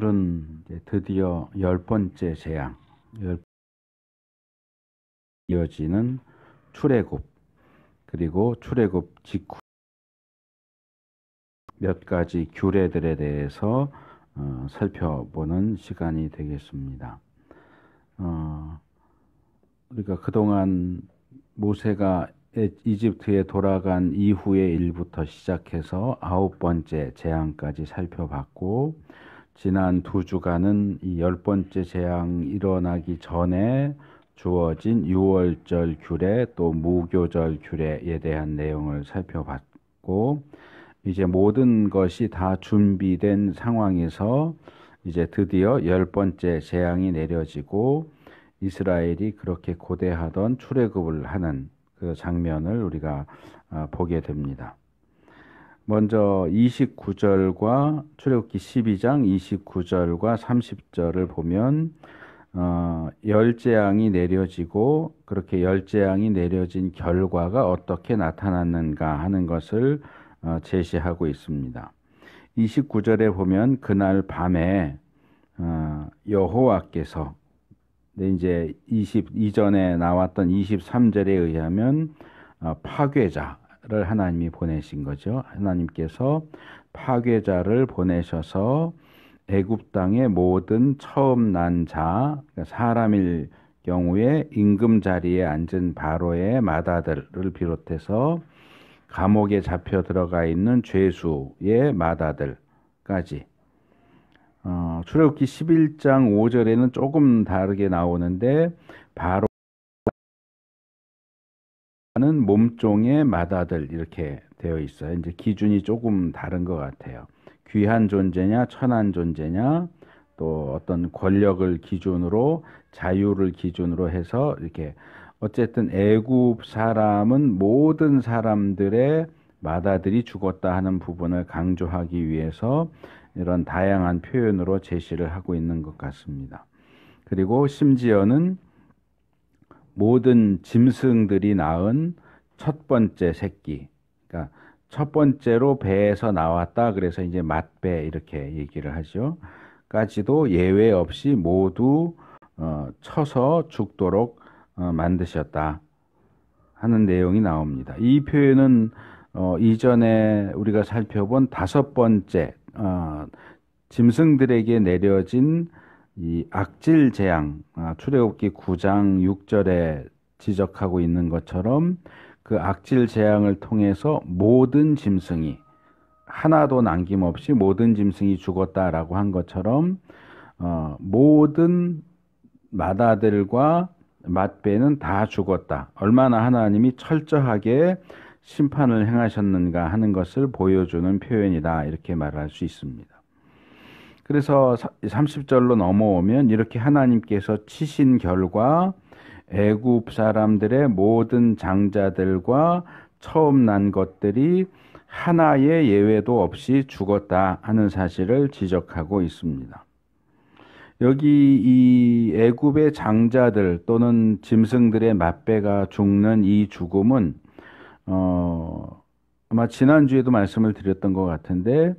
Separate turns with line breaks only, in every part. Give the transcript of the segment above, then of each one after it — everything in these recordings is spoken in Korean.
오늘은 이제 드디어 10번째 재앙, 이어지는 출애굽, 그리고 출애굽 직후 몇 가지 규례들에 대해서 살펴보는 시간이 되겠습니다. 우리가 그동안 모세가 이집트에 돌아간 이후의 일부터 시작해서 9번째 재앙까지 살펴봤고, 지난 2주간은 이 10번째 재앙 일어나기 전에 주어진 유월절 규례 또 무교절 규례에 대한 내용을 살펴봤고, 이제 모든 것이 다 준비된 상황에서 이제 드디어 10번째 재앙이 내려지고 이스라엘이 그렇게 고대하던 출애굽을 하는 그 장면을 우리가 보게 됩니다. 먼저 29절과 출애굽기 12장 29절과 30절을 보면 열재앙이 내려지고 그렇게 열재앙이 내려진 결과가 어떻게 나타났는가 하는 것을 제시하고 있습니다. 29절에 보면 그날 밤에 여호와께서 이제 이전에 나왔던 23절에 의하면 파괴자를 하나님이 보내신 거죠. 하나님께서 파괴자를 보내셔서 애굽 땅의 모든 처음 난 자, 사람일 경우에 임금 자리에 앉은 바로의 맏아들을 비롯해서 감옥에 잡혀 들어가 있는 죄수의 맏아들까지, 출애굽기 11장 5절에는 조금 다르게 나오는데 바로는 몸종의 맏아들 이렇게 되어 있어요. 이제 기준이 조금 다른 것 같아요. 귀한 존재냐 천한 존재냐, 또 어떤 권력을 기준으로 자유를 기준으로 해서 이렇게 어쨌든 애굽 사람은 모든 사람들의 맏아들이 죽었다 하는 부분을 강조하기 위해서 이런 다양한 표현으로 제시를 하고 있는 것 같습니다. 그리고 심지어는 모든 짐승들이 낳은 첫 번째 새끼, 그러니까 첫 번째로 배에서 나왔다 그래서 이제 맏배 이렇게 얘기를 하죠. 까지도 예외 없이 모두 쳐서 죽도록 만드셨다 하는 내용이 나옵니다. 이 표현은 이전에 우리가 살펴본 5번째 짐승들에게 내려진 이 악질 재앙, 출애굽기 9장 6절에 지적하고 있는 것처럼 그 악질 재앙을 통해서 모든 짐승이 하나도 남김없이 모든 짐승이 죽었다라고 한 것처럼 모든 맏아들과 맏배는 다 죽었다. 얼마나 하나님이 철저하게 심판을 행하셨는가 하는 것을 보여주는 표현이다. 이렇게 말할 수 있습니다. 그래서 30절로 넘어오면 이렇게 하나님께서 치신 결과 애굽 사람들의 모든 장자들과 처음 난 것들이 하나의 예외도 없이 죽었다 하는 사실을 지적하고 있습니다. 여기 이 애굽의 장자들 또는 짐승들의 맏배가 죽는 이 죽음은 아마 지난주에도 말씀을 드렸던 것 같은데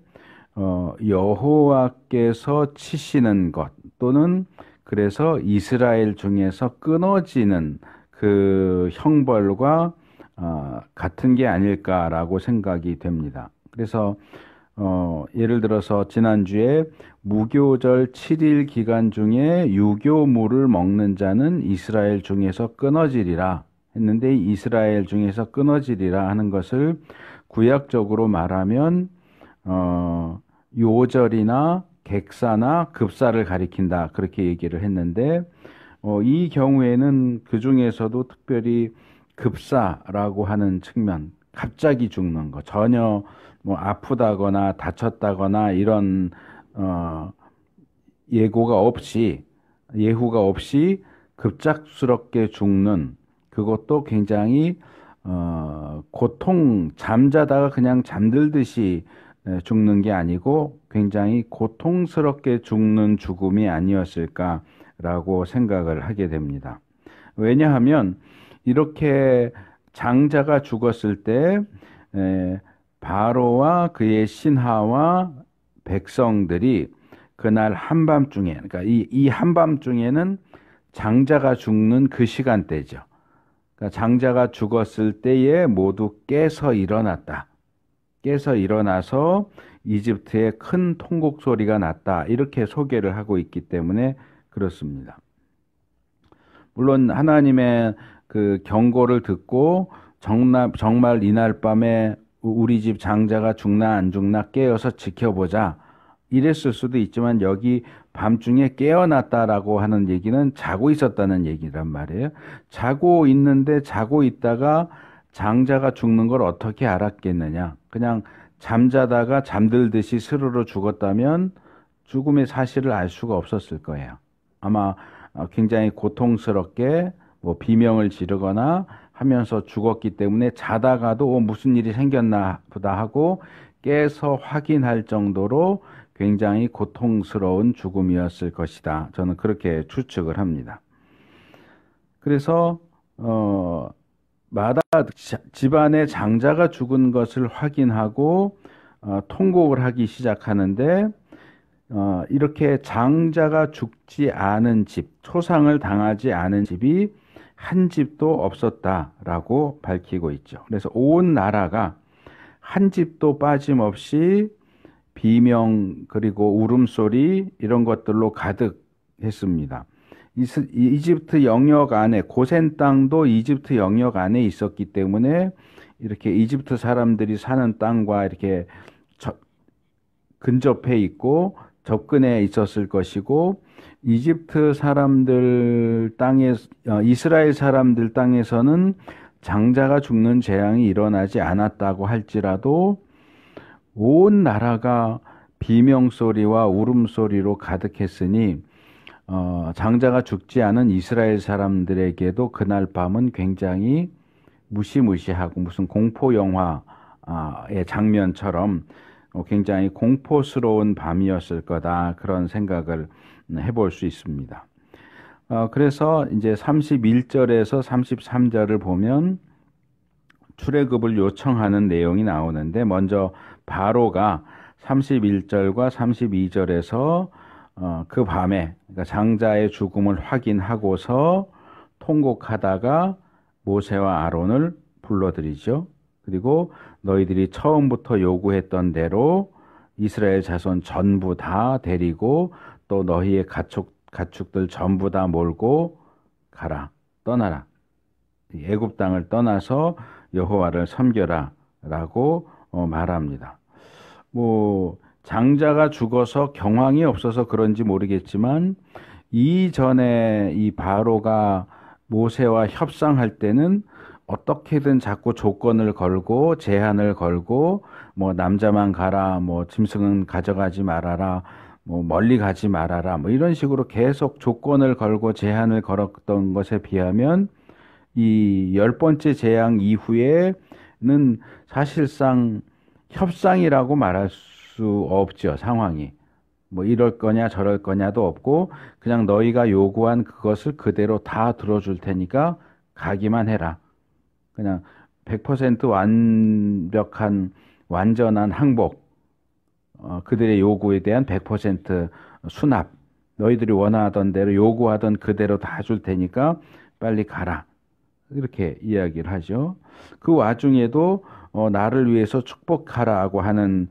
여호와께서 치시는 것 또는 그래서 이스라엘 중에서 끊어지는 그 형벌과 같은 게 아닐까라고 생각이 됩니다. 그래서 예를 들어서 지난주에 무교절 7일 기간 중에 유교물을 먹는 자는 이스라엘 중에서 끊어지리라 했는데, 이스라엘 중에서 끊어지리라 하는 것을 구약적으로 말하면 요절이나 객사나 급사를 가리킨다 그렇게 얘기를 했는데, 이 경우에는 그 중에서도 특별히 급사라고 하는 측면, 갑자기 죽는 거, 전혀 뭐 아프다거나 다쳤다거나 이런 예후가 없이 급작스럽게 죽는, 그것도 굉장히 잠자다가 그냥 잠들듯이 죽는 게 아니고 굉장히 고통스럽게 죽는 죽음이 아니었을까라고 생각을 하게 됩니다. 왜냐하면 이렇게 장자가 죽었을 때 바로와 그의 신하와 백성들이 그날 한밤중에, 그러니까 이 한밤중에는 장자가 죽는 그 시간대죠. 그러니까 장자가 죽었을 때에 모두 깨서 일어났다. 깨서 일어나서 이집트에 큰 통곡 소리가 났다. 이렇게 소개를 하고 있기 때문에 그렇습니다. 물론 하나님의 그 경고를 듣고 정말 이날 밤에 우리 집 장자가 죽나 안 죽나 깨어서 지켜보자. 이랬을 수도 있지만 여기 밤중에 깨어났다라고 하는 얘기는 자고 있었다는 얘기란 말이에요. 자고 있는데 자고 있다가 장자가 죽는 걸 어떻게 알았겠느냐. 그냥 잠자다가 잠들듯이 스르르 죽었다면 죽음의 사실을 알 수가 없었을 거예요. 아마 굉장히 고통스럽게 뭐 비명을 지르거나 하면서 죽었기 때문에 자다가도 무슨 일이 생겼나 보다 하고 깨서 확인할 정도로 굉장히 고통스러운 죽음이었을 것이다. 저는 그렇게 추측을 합니다. 그래서 마다 집안의 장자가 죽은 것을 확인하고 통곡을 하기 시작하는데 이렇게 장자가 죽지 않은 집, 초상을 당하지 않은 집이 한 집도 없었다라고 밝히고 있죠. 그래서 온 나라가 한 집도 빠짐없이 비명 그리고 울음소리 이런 것들로 가득했습니다. 이집트 영역 안에 고센 땅도 이집트 영역 안에 있었기 때문에 이렇게 이집트 사람들이 사는 땅과 이렇게 근접해 있고 접근해 있었을 것이고 이집트 사람들 땅에 이스라엘 사람들 땅에서는 장자가 죽는 재앙이 일어나지 않았다고 할지라도 온 나라가 비명 소리와 울음소리로 가득했으니 장자가 죽지 않은 이스라엘 사람들에게도 그날 밤은 굉장히 무시무시하고 무슨 공포 영화의 장면처럼 굉장히 공포스러운 밤이었을 거다 그런 생각을 해볼 수 있습니다. 그래서 이제 31절에서 33절을 보면 출애굽을 요청하는 내용이 나오는데 먼저 바로가 31절과 32절에서 그 밤에 그러니까 장자의 죽음을 확인하고서 통곡하다가 모세와 아론을 불러들이죠. 그리고 너희들이 처음부터 요구했던 대로 이스라엘 자손 전부 다 데리고 또 너희의 가축들 전부 다 몰고 가라. 떠나라. 애굽 땅을 떠나서 여호와를 섬겨라 라고 말합니다. 뭐 장자가 죽어서 경황이 없어서 그런지 모르겠지만 이전에 이 바로가 모세와 협상할 때는 어떻게든 자꾸 조건을 걸고 제한을 걸고 뭐 남자만 가라, 뭐 짐승은 가져가지 말아라, 뭐 멀리 가지 말아라, 뭐 이런 식으로 계속 조건을 걸고 제한을 걸었던 것에 비하면 이 10번째 재앙 이후에는 사실상 협상이라고 말할 수 없죠, 상황이. 뭐 이럴 거냐 저럴 거냐도 없고 그냥 너희가 요구한 그것을 그대로 다 들어줄 테니까 가기만 해라. 그냥 100% 완벽한 완전한 항복, 그들의 요구에 대한 100% 수납, 너희들이 원하던 대로 요구하던 그대로 다 줄 테니까 빨리 가라. 이렇게 이야기를 하죠. 그 와중에도 나를 위해서 축복하라고 하는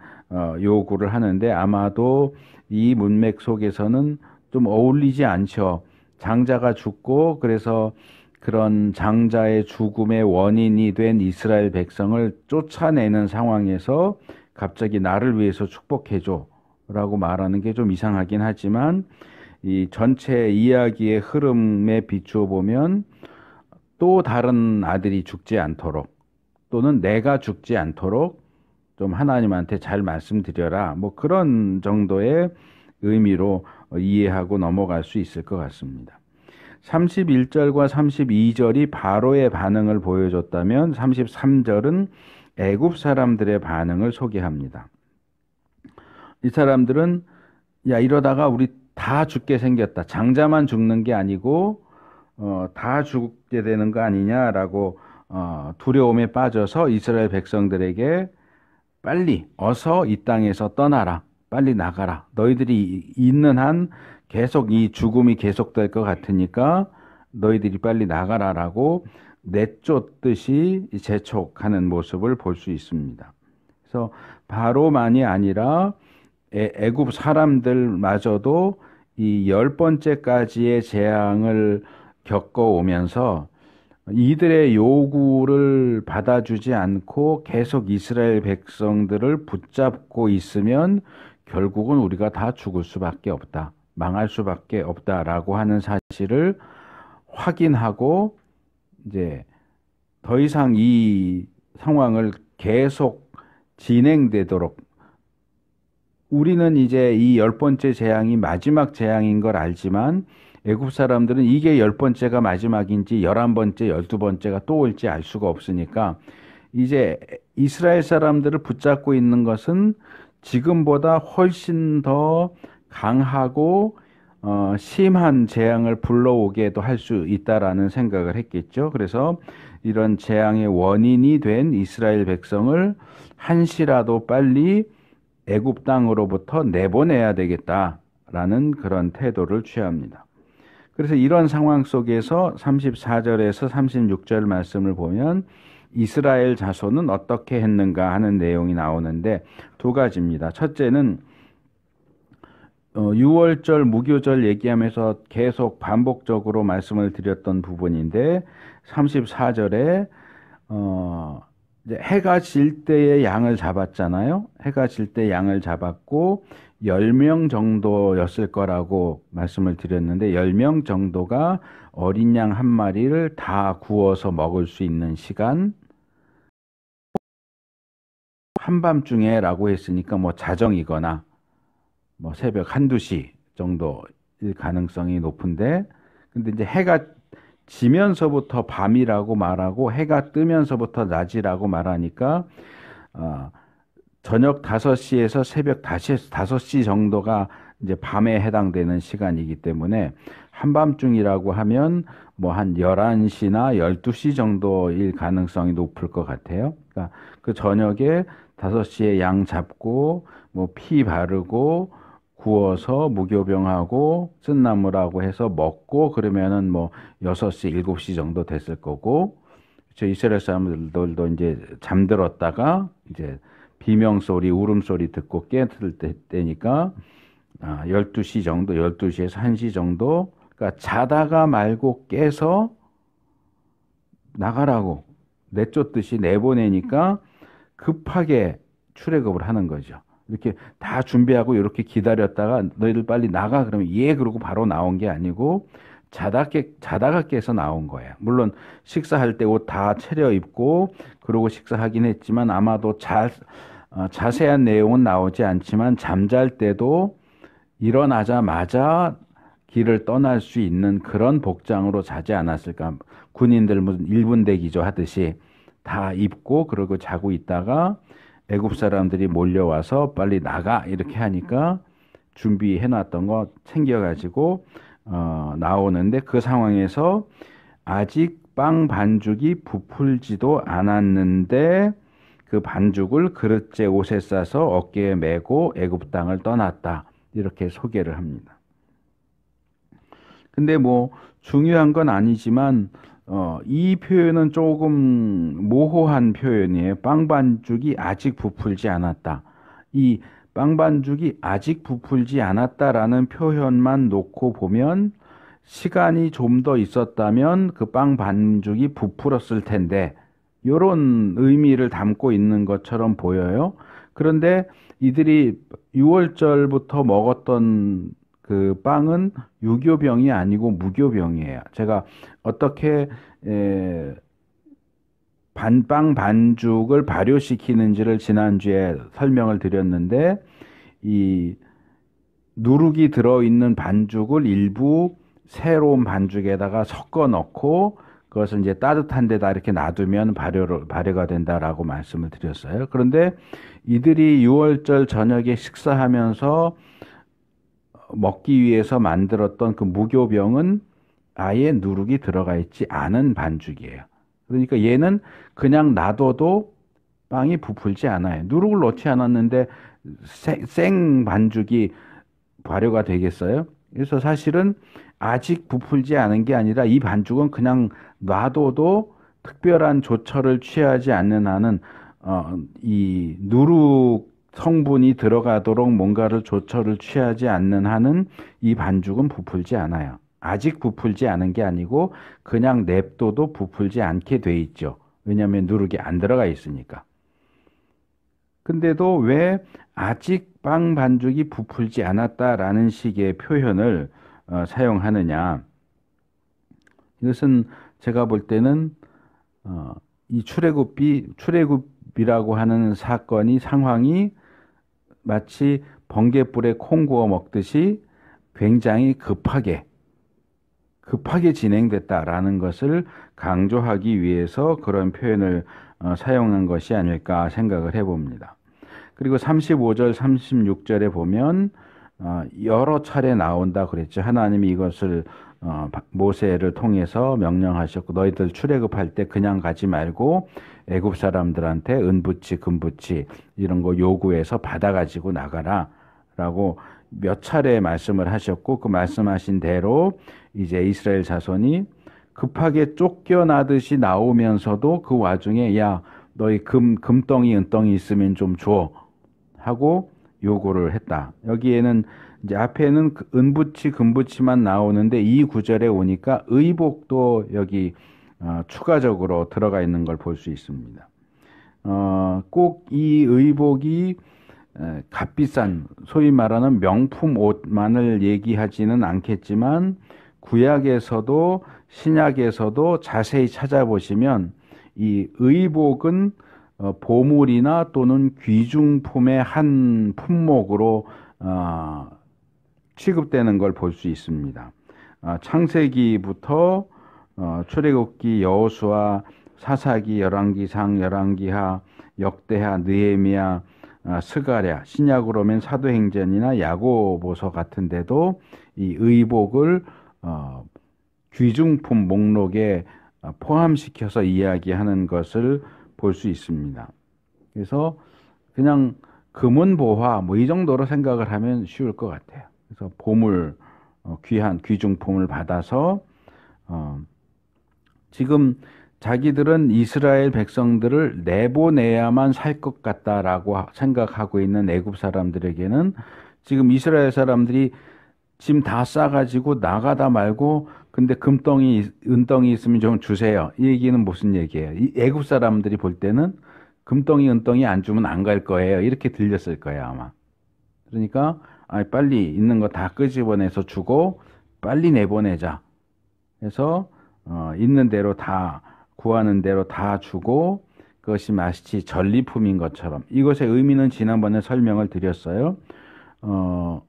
요구를 하는데 아마도 이 문맥 속에서는 좀 어울리지 않죠. 장자가 죽고 그래서 그런 장자의 죽음의 원인이 된 이스라엘 백성을 쫓아내는 상황에서 갑자기 나를 위해서 축복해줘 라고 말하는 게 좀 이상하긴 하지만 이 전체 이야기의 흐름에 비추어 보면 또 다른 아들이 죽지 않도록 또는 내가 죽지 않도록 좀 하나님한테 잘 말씀드려라. 뭐 그런 정도의 의미로 이해하고 넘어갈 수 있을 것 같습니다. 31절과 32절이 바로의 반응을 보여줬다면 33절은 애굽 사람들의 반응을 소개합니다. 이 사람들은 야 이러다가 우리 다 죽게 생겼다. 장자만 죽는 게 아니고 다 죽게 되는 거 아니냐라고 두려움에 빠져서 이스라엘 백성들에게 빨리 어서 이 땅에서 떠나라. 빨리 나가라. 너희들이 있는 한 계속 이 죽음이 계속될 것 같으니까 너희들이 빨리 나가라라고 내쫓듯이 재촉하는 모습을 볼 수 있습니다. 그래서 바로만이 아니라 애굽 사람들마저도 이 10번째까지의 재앙을 겪어오면서 이들의 요구를 받아주지 않고 계속 이스라엘 백성들을 붙잡고 있으면 결국은 우리가 다 죽을 수밖에 없다. 망할 수밖에 없다라고 하는 사실을 확인하고 이제 더 이상 이 상황을 계속 진행되도록 우리는 이제 이 10번째 재앙이 마지막 재앙인 걸 알지만 애굽 사람들은 이게 10번째가 마지막인지 11번째, 12번째가 또 올지 알 수가 없으니까 이제 이스라엘 사람들을 붙잡고 있는 것은 지금보다 훨씬 더 강하고 심한 재앙을 불러오게도 할 수 있다라는 생각을 했겠죠. 그래서 이런 재앙의 원인이 된 이스라엘 백성을 한시라도 빨리 애굽 땅으로부터 내보내야 되겠다라는 그런 태도를 취합니다. 그래서 이런 상황 속에서 34절에서 36절 말씀을 보면 이스라엘 자손은 어떻게 했는가 하는 내용이 나오는데 두 가지입니다. 첫째는 6월절 무교절 얘기하면서 계속 반복적으로 말씀을 드렸던 부분인데 34절에 이제 해가 질 때에 양을 잡았잖아요. 해가 질 때 양을 잡았고 10명 정도였을 거라고 말씀을 드렸는데 10명 정도가 어린 양 한 마리를 다 구워서 먹을 수 있는 시간 한밤중에 라고 했으니까 뭐 자정이거나 뭐 새벽 한두 시 정도일 가능성이 높은데 근데 이제 해가 지면서부터 밤이라고 말하고 해가 뜨면서부터 낮이라고 말하니까 저녁 5시에서 새벽 5시 정도가 이제 밤에 해당되는 시간이기 때문에 한밤중이라고 하면 뭐 한 11시나 12시 정도일 가능성이 높을 것 같아요. 그러니까 그 저녁에 5시에 양 잡고 뭐 피 바르고 구워서 무교병하고 쓴나물하고 해서 먹고 그러면은 뭐 6시, 7시 정도 됐을 거고 저 이스라엘 사람들도 이제 잠들었다가 이제 비명소리, 울음소리 듣고 깨들 때니까 12시 정도, 12시에서 1시 정도 그러니까 자다가 말고 깨서 나가라고 내쫓듯이 내보내니까 급하게 출애굽을 하는 거죠. 이렇게 다 준비하고 이렇게 기다렸다가 너희들 빨리 나가 그러면 예 그러고 바로 나온 게 아니고 자다가 깨서 나온 거예요. 물론 식사할 때 옷 다 차려입고 그러고 식사하긴 했지만 아마도 자세한 내용은 나오지 않지만 잠잘 때도 일어나자마자 길을 떠날 수 있는 그런 복장으로 자지 않았을까. 군인들 무슨 1분 대기조 하듯이 다 입고 그러고 자고 있다가 애굽 사람들이 몰려와서 빨리 나가 이렇게 하니까 준비해 놨던 거 챙겨가지고 나오는데 그 상황에서 아직 빵 반죽이 부풀지도 않았는데 그 반죽을 그릇째 옷에 싸서 어깨에 메고 애굽 땅을 떠났다 이렇게 소개를 합니다. 근데 뭐 중요한 건 아니지만 이 표현은 조금 모호한 표현이에요. 빵 반죽이 아직 부풀지 않았다. 이 빵 반죽이 아직 부풀지 않았다라는 표현만 놓고 보면 시간이 좀 더 있었다면 그 빵 반죽이 부풀었을 텐데 이런 의미를 담고 있는 것처럼 보여요. 그런데 이들이 6월절부터 먹었던 그 빵은 유교병이 아니고 무교병이에요. 제가 어떻게 빵 반죽을 발효시키는지를 지난주에 설명을 드렸는데 이 누룩이 들어있는 반죽을 일부 새로운 반죽에다가 섞어 넣고 그것을 이제 따뜻한 데다 이렇게 놔두면 발효가 된다라고 말씀을 드렸어요. 그런데 이들이 6월절 저녁에 식사하면서 먹기 위해서 만들었던 그 무교병은 아예 누룩이 들어가 있지 않은 반죽이에요. 그러니까 얘는 그냥 놔둬도 빵이 부풀지 않아요. 누룩을 넣지 않았는데 생 반죽이 발효가 되겠어요? 그래서 사실은 아직 부풀지 않은 게 아니라 이 반죽은 그냥 놔둬도 특별한 조처를 취하지 않는 한은 이 누룩 성분이 들어가도록 뭔가를 조처를 취하지 않는 한은 이 반죽은 부풀지 않아요. 아직 부풀지 않은 게 아니고 그냥 냅둬도 부풀지 않게 돼 있죠. 왜냐하면 누룩이 안 들어가 있으니까. 근데도 왜 아직 빵 반죽이 부풀지 않았다라는 식의 표현을 사용하느냐? 이것은 제가 볼 때는 이 출애굽이라고 하는 사건이 상황이 마치 번갯불에 콩 구워 먹듯이 굉장히 급하게 진행됐다라는 것을 강조하기 위해서 그런 표현을 사용한 것이 아닐까 생각을 해봅니다. 그리고 35절, 36절에 보면 여러 차례 나온다 그랬죠. 하나님이 이것을 모세를 통해서 명령하셨고 너희들 출애굽할 때 그냥 가지 말고 애굽 사람들한테 은부치, 금부치 이런 거 요구해서 받아가지고 나가라라고 몇 차례 말씀을 하셨고 그 말씀하신 대로 이제 이스라엘 자손이 급하게 쫓겨나듯이 나오면서도 그 와중에 야 너희 금덩이 은덩이 있으면 좀 줘 하고 요구를 했다. 여기에는 이제 앞에는 은부치 금부치만 나오는데 이 구절에 오니까 의복도 여기 추가적으로 들어가 있는 걸 볼 수 있습니다. 꼭 이 의복이 값비싼 소위 말하는 명품 옷만을 얘기하지는 않겠지만 구약에서도 신약에서도 자세히 찾아보시면 이 의복은 보물이나 또는 귀중품의 한 품목으로 취급되는 걸 볼 수 있습니다. 창세기부터 출애굽기, 여호수아, 사사기, 열왕기상, 열왕기하, 역대하, 느헤미야, 스가랴, 신약으로 오면 사도행전이나 야고보서 같은 데도 이 의복을 귀중품 목록에 포함시켜서 이야기하는 것을 볼 수 있습니다. 그래서 그냥 금은보화 뭐 이 정도로 생각을 하면 쉬울 것 같아요. 그래서 보물, 귀한 귀중품을 받아서 지금 자기들은 이스라엘 백성들을 내보내야만 살 것 같다라고 생각하고 있는 애굽 사람들에게는 지금 이스라엘 사람들이 짐 다 싸가지고 나가다 말고 근데 금덩이 은덩이 있으면 좀 주세요. 이 얘기는 무슨 얘기예요? 이 애굽 사람들이 볼 때는 금덩이 은덩이 안 주면 안 갈 거예요. 이렇게 들렸을 거예요 아마. 그러니까 빨리 있는 거 다 끄집어내서 주고 빨리 내보내자. 해서 있는 대로 다 구하는 대로 다 주고 그것이 마치 전리품인 것처럼 이것의 의미는 지난번에 설명을 드렸어요.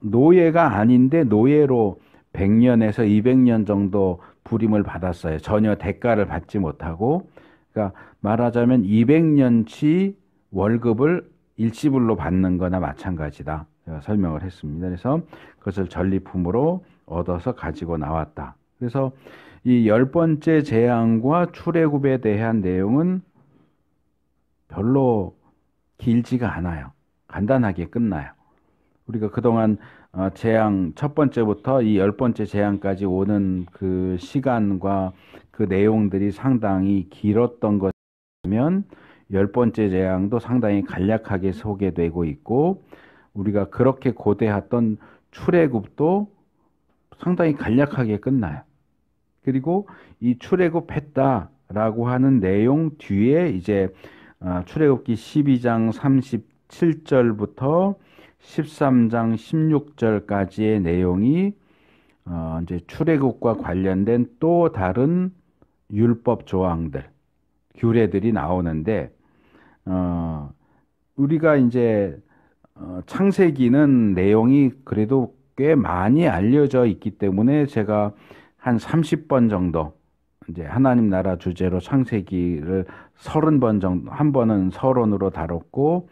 노예가 아닌데 노예로 100년에서 200년 정도 부림을 받았어요. 전혀 대가를 받지 못하고. 그러니까 말하자면 200년치 월급을 일시불로 받는 거나 마찬가지다. 제가 설명을 했습니다. 그래서 그것을 전리품으로 얻어서 가지고 나왔다. 그래서 이 10번째 재앙과 출애굽에 대한 내용은 별로 길지가 않아요. 간단하게 끝나요. 우리가 그동안 재앙 첫 번째부터 이 10번째 재앙까지 오는 그 시간과 그 내용들이 상당히 길었던 것이면 10번째 재앙도 상당히 간략하게 소개되고 있고 우리가 그렇게 고대했던 출애굽도 상당히 간략하게 끝나요. 그리고 이 출애굽했다라고 하는 내용 뒤에 이제 출애굽기 12장 37절부터 13장 16절까지의 내용이 이제 출애굽과 관련된 또 다른 율법 조항들, 규례들이 나오는데 우리가 이제 창세기는 내용이 그래도 꽤 많이 알려져 있기 때문에 제가 한 30번 정도 이제 하나님 나라 주제로 창세기를 30번 정도, 한 번은 서론으로 다뤘고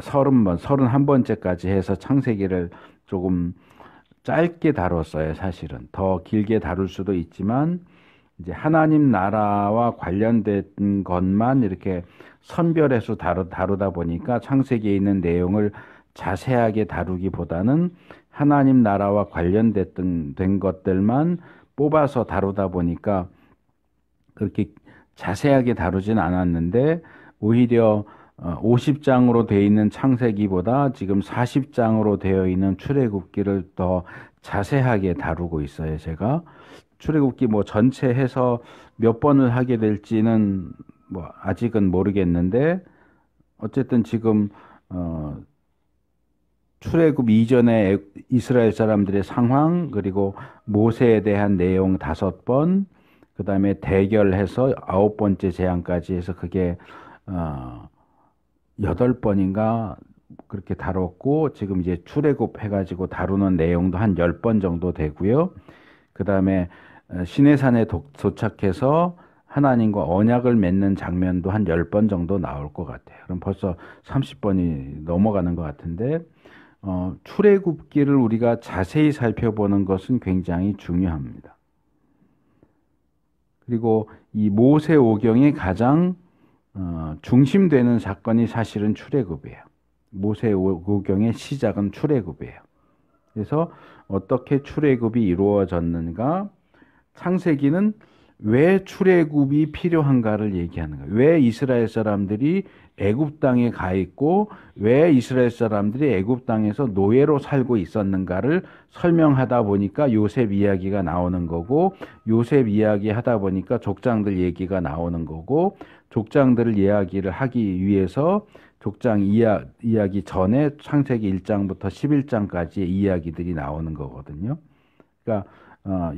30번, 31번째까지 해서 창세기를 조금 짧게 다뤘어요, 사실은. 더 길게 다룰 수도 있지만 이제 하나님 나라와 관련된 것만 이렇게 선별해서 다루다 보니까 창세기에 있는 내용을 자세하게 다루기보다는 하나님 나라와 된 것들만 뽑아서 다루다 보니까 그렇게 자세하게 다루진 않았는데 오히려 50장으로 되어 있는 창세기보다 지금 40장으로 되어 있는 출애굽기를 더 자세하게 다루고 있어요. 제가 출애굽기 뭐 전체 해서 몇 번을 하게 될지는 뭐 아직은 모르겠는데 어쨌든 지금 출애굽 이전에 이스라엘 사람들의 상황 그리고 모세에 대한 내용 5번 그다음에 대결해서 9번째 재앙까지 해서 그게 8번인가 그렇게 다뤘고 지금 이제 출애굽 해가지고 다루는 내용도 한 10번 정도 되고요. 그다음에 시내산에 도착해서 하나님과 언약을 맺는 장면도 한 10번 정도 나올 것 같아요. 그럼 벌써 30번이 넘어가는 것 같은데 출애굽기를 우리가 자세히 살펴보는 것은 굉장히 중요합니다. 그리고 이 모세오경의 가장 중심되는 사건이 사실은 출애굽이에요. 모세오경의 시작은 출애굽이에요. 그래서 어떻게 출애굽이 이루어졌는가? 창세기는 왜 출애굽이 필요한가를 얘기하는 거예요. 왜 이스라엘 사람들이 애굽 땅에 가 있고 왜 이스라엘 사람들이 애굽 땅에서 노예로 살고 있었는가를 설명하다 보니까 요셉 이야기가 나오는 거고 요셉 이야기 하다 보니까 족장들 얘기가 나오는 거고 족장들을 이야기를 하기 위해서 족장 이야기 전에 창세기 1장부터 11장까지의 이야기들이 나오는 거거든요. 그러니까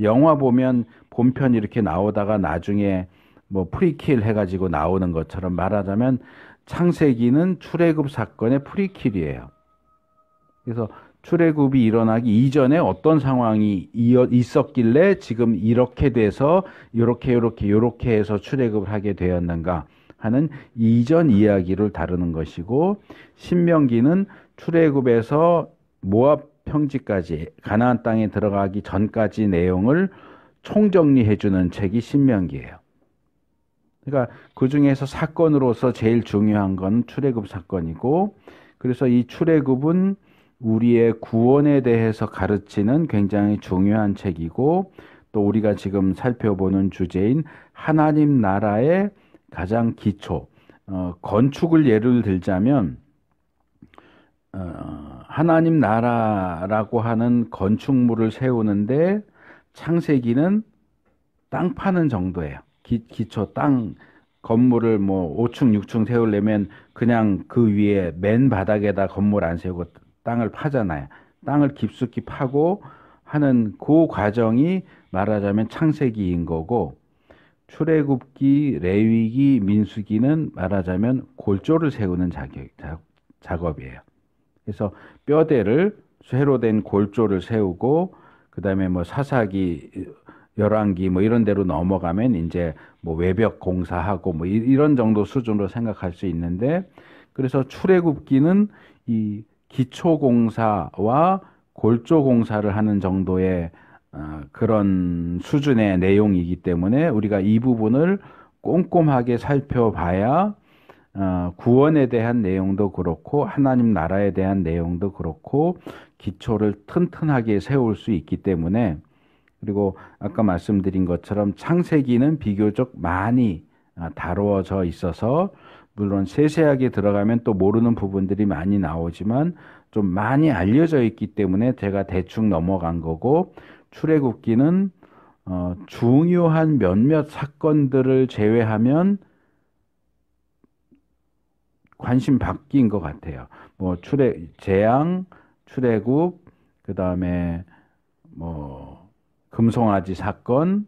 영화 보면 본편 이렇게 나오다가 나중에 뭐 프리퀄 해가지고 나오는 것처럼 말하자면 창세기는 출애굽 사건의 프리퀄이에요. 그래서 출애굽이 일어나기 이전에 어떤 상황이 있었길래 지금 이렇게 돼서 이렇게 해서 출애굽을 하게 되었는가 하는 이전 이야기를 다루는 것이고 신명기는 출애굽에서 모압 평지까지 가나안 땅에 들어가기 전까지 내용을 총정리해 주는 책이 신명기예요. 그러니까 그 중에서 사건으로서 제일 중요한 건 출애굽 사건이고 그래서 이 출애굽은 우리의 구원에 대해서 가르치는 굉장히 중요한 책이고 또 우리가 지금 살펴보는 주제인 하나님 나라의 가장 기초 건축을 예를 들자면 하나님 나라라고 하는 건축물을 세우는데 창세기는 땅 파는 정도예요. 기초 땅 건물을 뭐 5층 6층 세우려면 그냥 그 위에 맨 바닥에다 건물 안 세우고 땅을 파잖아요. 땅을 깊숙이 파고 하는 그 과정이 말하자면 창세기인 거고 출애굽기, 레위기, 민수기는 말하자면 골조를 세우는 작업이에요. 그래서 뼈대를 쇠로 된 골조를 세우고 그다음에 뭐 사사기, 열왕기 뭐 이런 데로 넘어가면 이제 뭐 외벽 공사하고 뭐 이런 정도 수준으로 생각할 수 있는데 그래서 출애굽기는 이 기초 공사와 골조 공사를 하는 정도의 그런 수준의 내용이기 때문에 우리가 이 부분을 꼼꼼하게 살펴봐야 구원에 대한 내용도 그렇고 하나님 나라에 대한 내용도 그렇고 기초를 튼튼하게 세울 수 있기 때문에 그리고 아까 말씀드린 것처럼 창세기는 비교적 많이 다루어져 있어서 물론 세세하게 들어가면 또 모르는 부분들이 많이 나오지만 좀 많이 알려져 있기 때문에 제가 대충 넘어간 거고 출애굽기는 중요한 몇몇 사건들을 제외하면 관심 밖인 것 같아요. 뭐 재앙, 출애굽, 그 다음에 뭐 금송아지 사건,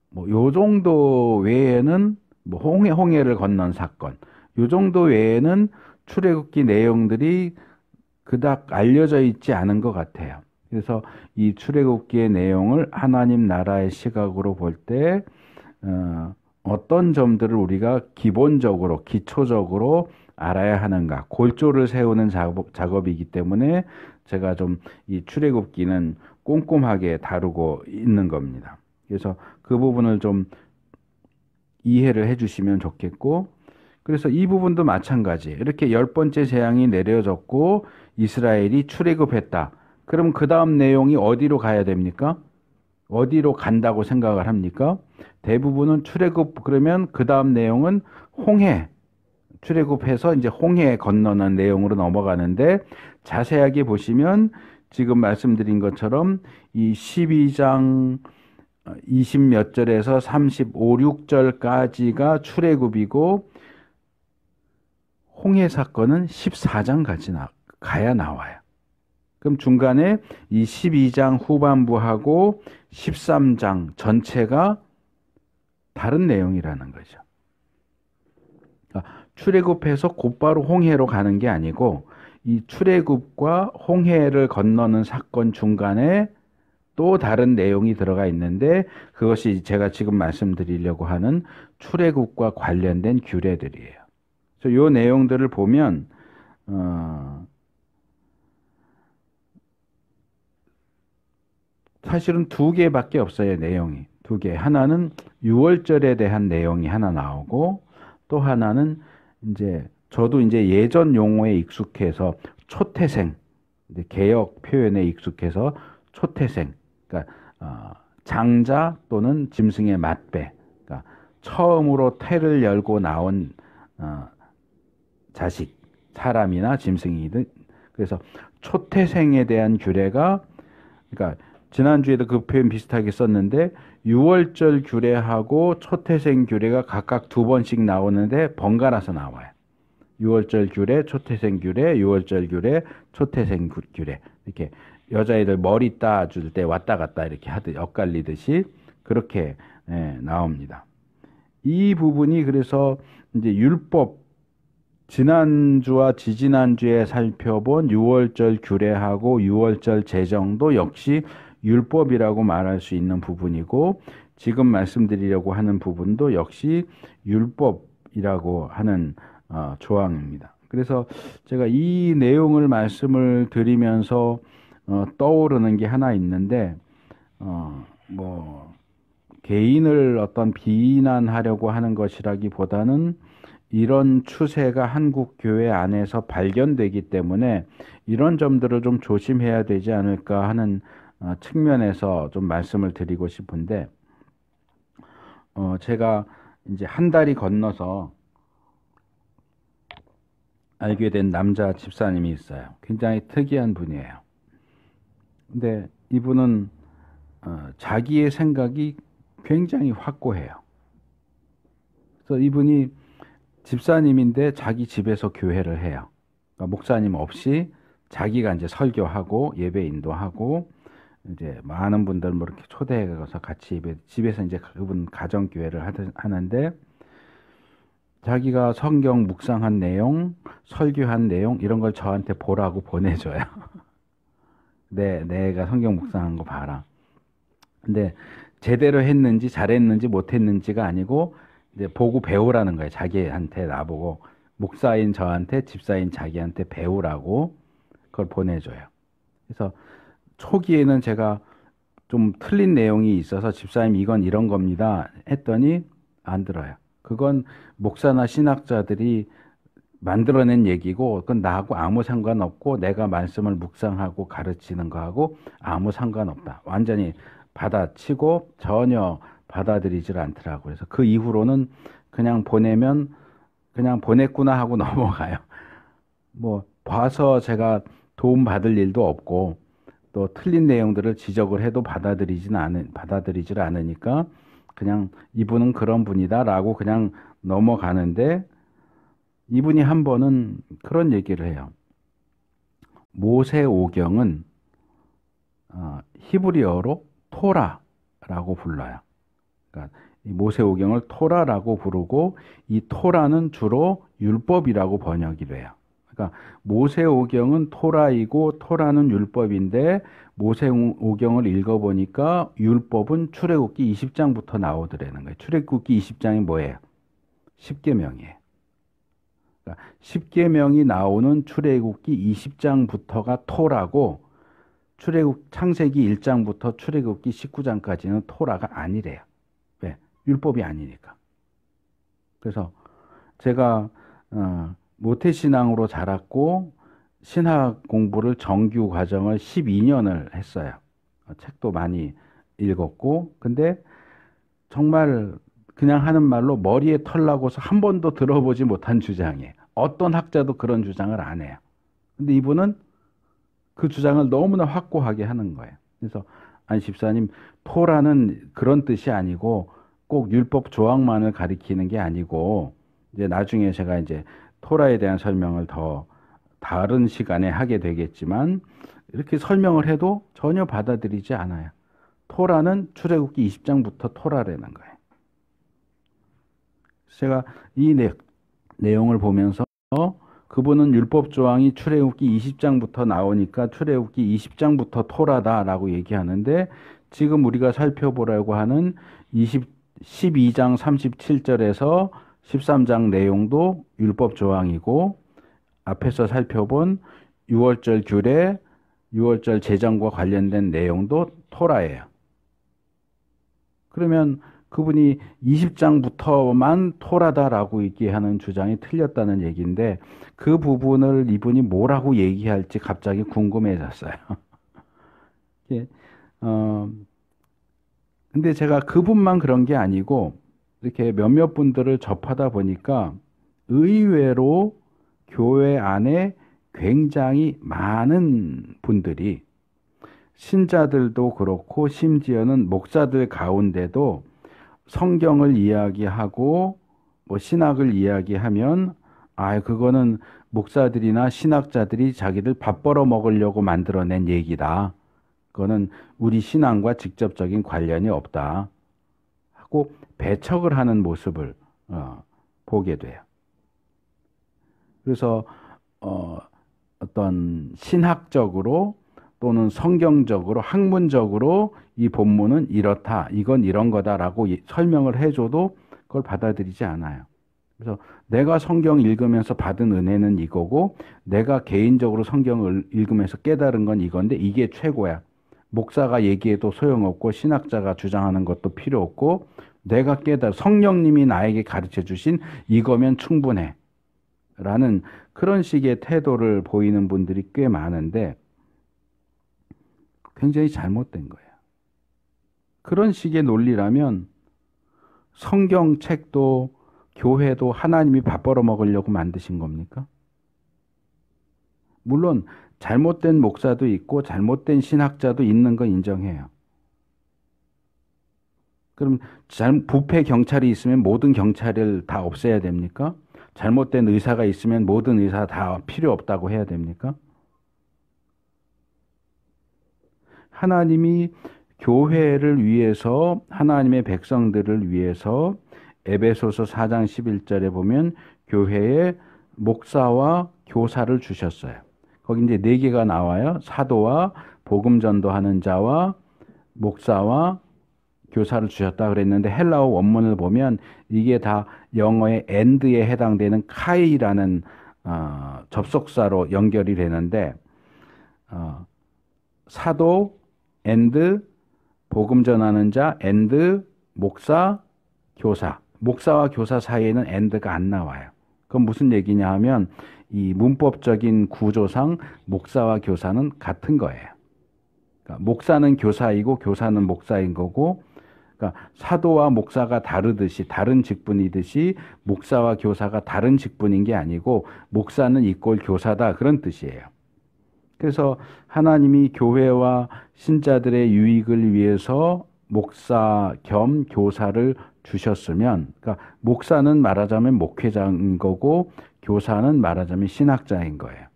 뭐 요 정도 외에는 뭐 홍해를 건넌 사건, 요 정도 외에는 출애굽기 내용들이 그닥 알려져 있지 않은 것 같아요. 그래서 이 출애굽기의 내용을 하나님 나라의 시각으로 볼 때 어떤 점들을 우리가 기본적으로 기초적으로 알아야 하는가 골조를 세우는 작업이기 때문에 제가 좀 이 출애굽기는 꼼꼼하게 다루고 있는 겁니다. 그래서 그 부분을 좀 이해를 해주시면 좋겠고, 그래서 이 부분도 마찬가지. 이렇게 10번째 재앙이 내려졌고 이스라엘이 출애굽했다. 그럼 그 다음 내용이 어디로 가야 됩니까? 어디로 간다고 생각을 합니까? 대부분은 출애굽, 그러면 그 다음 내용은 홍해, 출애굽해서 이제 홍해 건너는 내용으로 넘어가는데, 자세하게 보시면 지금 말씀드린 것처럼 이 12장 20 몇 절에서 35, 6절까지가 출애굽이고, 홍해 사건은 14장까지 가야 나와요. 그럼 중간에 이 12장 후반부하고 13장 전체가 다른 내용이라는 거죠. 출애굽해서 곧바로 홍해로 가는 게 아니고, 이 출애굽과 홍해를 건너는 사건 중간에 또 다른 내용이 들어가 있는데, 그것이 제가 지금 말씀드리려고 하는 출애굽과 관련된 규례들이에요. 그래서 이 내용들을 보면 사실은 두 개밖에 없어요. 내용이 두 개. 하나는 유월절에 대한 내용이 하나 나오고, 또 하나는 이제 저도 이제 예전 용어에 익숙해서 초태생, 이제 개역 표현에 익숙해서 초태생, 그러니까 장자 또는 짐승의 맏배, 그러니까 처음으로 태를 열고 나온 자식, 사람이나 짐승이든. 그래서 초태생에 대한 규례가, 그러니까 지난주에도 그 표현 비슷하게 썼는데, 유월절 규례하고 초태생 규례가 각각 2번씩 나오는데 번갈아서 나와요. 유월절 규례, 초태생 규례, 유월절 규례, 초태생 규례. 이렇게 여자애들 머리 따줄 때 왔다 갔다 이렇게 엇갈리듯이 그렇게 나옵니다. 이 부분이 그래서 이제 율법, 지난주와 지지난주에 살펴본 유월절 규례하고 유월절 제정도 역시 율법이라고 말할 수 있는 부분이고, 지금 말씀드리려고 하는 부분도 역시 율법이라고 하는 조항입니다. 그래서 제가 이 내용을 말씀을 드리면서 떠오르는 게 하나 있는데, 뭐 개인을 어떤 비난하려고 하는 것이라기보다는 이런 추세가 한국 교회 안에서 발견되기 때문에 이런 점들을 좀 조심해야 되지 않을까 하는 측면에서 좀 말씀을 드리고 싶은데, 제가 이제 한 달이 건너서 알게 된 남자 집사님이 있어요. 굉장히 특이한 분이에요. 근데 이분은 자기의 생각이 굉장히 확고해요. 그래서 이분이 집사님인데 자기 집에서 교회를 해요. 그러니까 목사님 없이 자기가 이제 설교하고 예배 인도하고, 이제 많은 분들 뭐 이렇게 초대해서 같이 집에서 이제 그분 가정교회를 하는데, 자기가 성경 묵상한 내용, 설교한 내용 이런 걸 저한테 보라고 보내줘요. 내가 성경 묵상한 거 봐라. 근데 제대로 했는지 잘했는지 못했는지가 아니고 이제 보고 배우라는 거예요. 자기한테 나보고, 목사인 저한테, 집사인 자기한테 배우라고 그걸 보내줘요. 그래서 초기에는 제가 좀 틀린 내용이 있어서 집사님 이건 이런 겁니다 했더니 안 들어요. 그건 목사나 신학자들이 만들어낸 얘기고 그건 나하고 아무 상관없고 내가 말씀을 묵상하고 가르치는 거하고 아무 상관없다. 완전히 받아치고 전혀 받아들이질 않더라고요. 그래서 그 이후로는 그냥 보내면 그냥 보냈구나 하고 넘어가요. 뭐 봐서 제가 도움 받을 일도 없고, 또 틀린 내용들을 지적을 해도 받아들이질 않으니까 그냥 이분은 그런 분이다라고 그냥 넘어가는데, 이분이 한 번은 그런 얘기를 해요. 모세오경은 히브리어로 토라라고 불러요. 그러니까 이 모세오경을 토라라고 부르고, 이 토라는 주로 율법이라고 번역이 돼요. 그러니까 모세오경은 토라이고 토라는 율법인데, 모세오경을 읽어보니까 율법은 출애굽기 20장부터 나오더라는 거예요. 출애굽기 20장이 뭐예요? 10계명이에요. 그러니까 10계명이 나오는 출애굽기 20장부터가 토라고, 창세기 1장부터 출애굽기 19장까지는 토라가 아니래요. 왜? 율법이 아니니까. 그래서 제가 모태신앙으로 자랐고 신학 공부를 정규 과정을 12년을 했어요. 책도 많이 읽었고, 근데 정말 그냥 하는 말로 머리에 털 나고서 한 번도 들어보지 못한 주장이에요. 어떤 학자도 그런 주장을 안 해요. 근데 이분은 그 주장을 너무나 확고하게 하는 거예요. 그래서 아니 집사님, 토라는 그런 뜻이 아니고 꼭 율법 조항만을 가리키는 게 아니고, 이제 나중에 제가 이제 토라에 대한 설명을 더 다른 시간에 하게 되겠지만, 이렇게 설명을 해도 전혀 받아들이지 않아요. 토라는 출애굽기 20장부터 토라라는 거예요. 제가 이 내용을 보면서 그분은 율법 조항이 출애굽기 20장부터 나오니까 출애굽기 20장부터 토라다라고 얘기하는데, 지금 우리가 살펴보려고 하는 12장 37절에서 13장 내용도 율법 조항이고, 앞에서 살펴본 6월절 규례, 6월절 제정과 관련된 내용도 토라예요. 그러면 그분이 20장부터만 토라다라고 얘기하는 주장이 틀렸다는 얘기인데, 그 부분을 이분이 뭐라고 얘기할지 갑자기 궁금해졌어요. 근데 제가 그분만 그런 게 아니고 이렇게 몇몇 분들을 접하다 보니까 의외로 교회 안에 굉장히 많은 분들이, 신자들도 그렇고 심지어는 목사들 가운데도 성경을 이야기하고 뭐 신학을 이야기하면 그거는 목사들이나 신학자들이 자기들 밥 벌어 먹으려고 만들어낸 얘기다. 그거는 우리 신앙과 직접적인 관련이 없다 하고 배척을 하는 모습을 보게 돼요. 그래서 어떤 신학적으로 또는 성경적으로 학문적으로 이 본문은 이렇다, 이건 이런 거다라고 설명을 해줘도 그걸 받아들이지 않아요. 그래서 내가 성경 읽으면서 받은 은혜는 이거고, 내가 개인적으로 성경을 읽으면서 깨달은 건 이건데 이게 최고야. 목사가 얘기해도 소용없고 신학자가 주장하는 것도 필요 없고, 내가 성령님이 나에게 가르쳐 주신 이거면 충분해 라는 그런 식의 태도를 보이는 분들이 꽤 많은데, 굉장히 잘못된 거예요. 그런 식의 논리라면 성경책도 교회도 하나님이 밥 벌어 먹으려고 만드신 겁니까? 물론 잘못된 목사도 있고 잘못된 신학자도 있는 건 인정해요. 그럼 부패 경찰이 있으면 모든 경찰을 다 없애야 됩니까? 잘못된 의사가 있으면 모든 의사 다 필요 없다고 해야 됩니까? 하나님이 교회를 위해서, 하나님의 백성들을 위해서 에베소서 4장 11절에 보면 교회에 목사와 교사를 주셨어요. 거기 이제 4개가 나와요. 사도와 복음 전도하는 자와 목사와 교사를 주셨다 그랬는데, 헬라어 원문을 보면 이게 다 영어의 and에 해당되는 카이라는 접속사로 연결이 되는데, 사도 and 복음 전하는 자 and 목사 교사, 목사와 교사 사이에는 and가 안 나와요. 그건 무슨 얘기냐 하면 이 문법적인 구조상 목사와 교사는 같은 거예요. 그러니까 목사는 교사이고 교사는 목사인 거고, 그러니까 사도와 목사가 다르듯이 다른 직분이듯이 목사와 교사가 다른 직분인 게 아니고 목사는 이꼴 교사다, 그런 뜻이에요. 그래서 하나님이 교회와 신자들의 유익을 위해서 목사 겸 교사를 주셨으면, 그러니까 목사는 말하자면 목회자인 거고 교사는 말하자면 신학자인 거예요.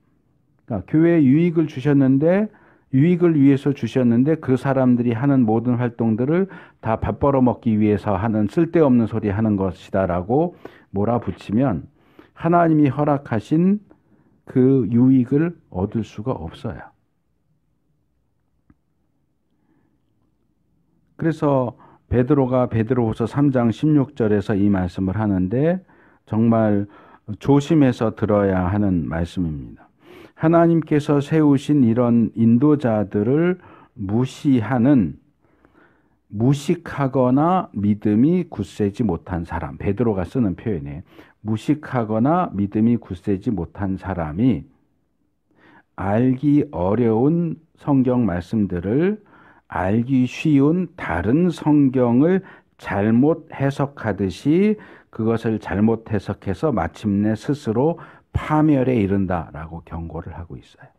그러니까 교회에 유익을 주셨는데, 유익을 위해서 주셨는데 그 사람들이 하는 모든 활동들을 다 밥 벌어 먹기 위해서 하는 쓸데없는 소리 하는 것이다라고 몰아붙이면 하나님이 허락하신 그 유익을 얻을 수가 없어요. 그래서 베드로가 베드로후서 3장 16절에서 이 말씀을 하는데 정말 조심해서 들어야 하는 말씀입니다. 하나님께서 세우신 이런 인도자들을 무식하거나 믿음이 굳세지 못한 사람, 베드로가 쓰는 표현이에요. 무식하거나 믿음이 굳세지 못한 사람이 알기 어려운 성경 말씀들을 알기 쉬운 다른 성경을 잘못 해석하듯이 그것을 잘못 해석해서 마침내 스스로 파멸에 이른다라고 경고를 하고 있어요.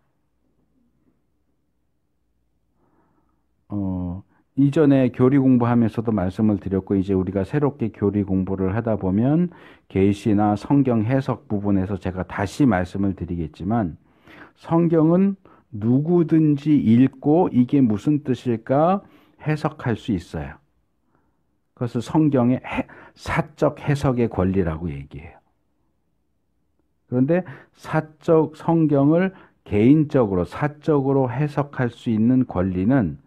이전에 교리 공부하면서도 말씀을 드렸고, 이제 우리가 새롭게 교리 공부를 하다 보면 계시나 성경 해석 부분에서 제가 다시 말씀을 드리겠지만, 성경은 누구든지 읽고 이게 무슨 뜻일까 해석할 수 있어요. 그것을 성경의 사적 해석의 권리라고 얘기해요. 그런데 사적 성경을 개인적으로 사적으로 해석할 수 있는 권리는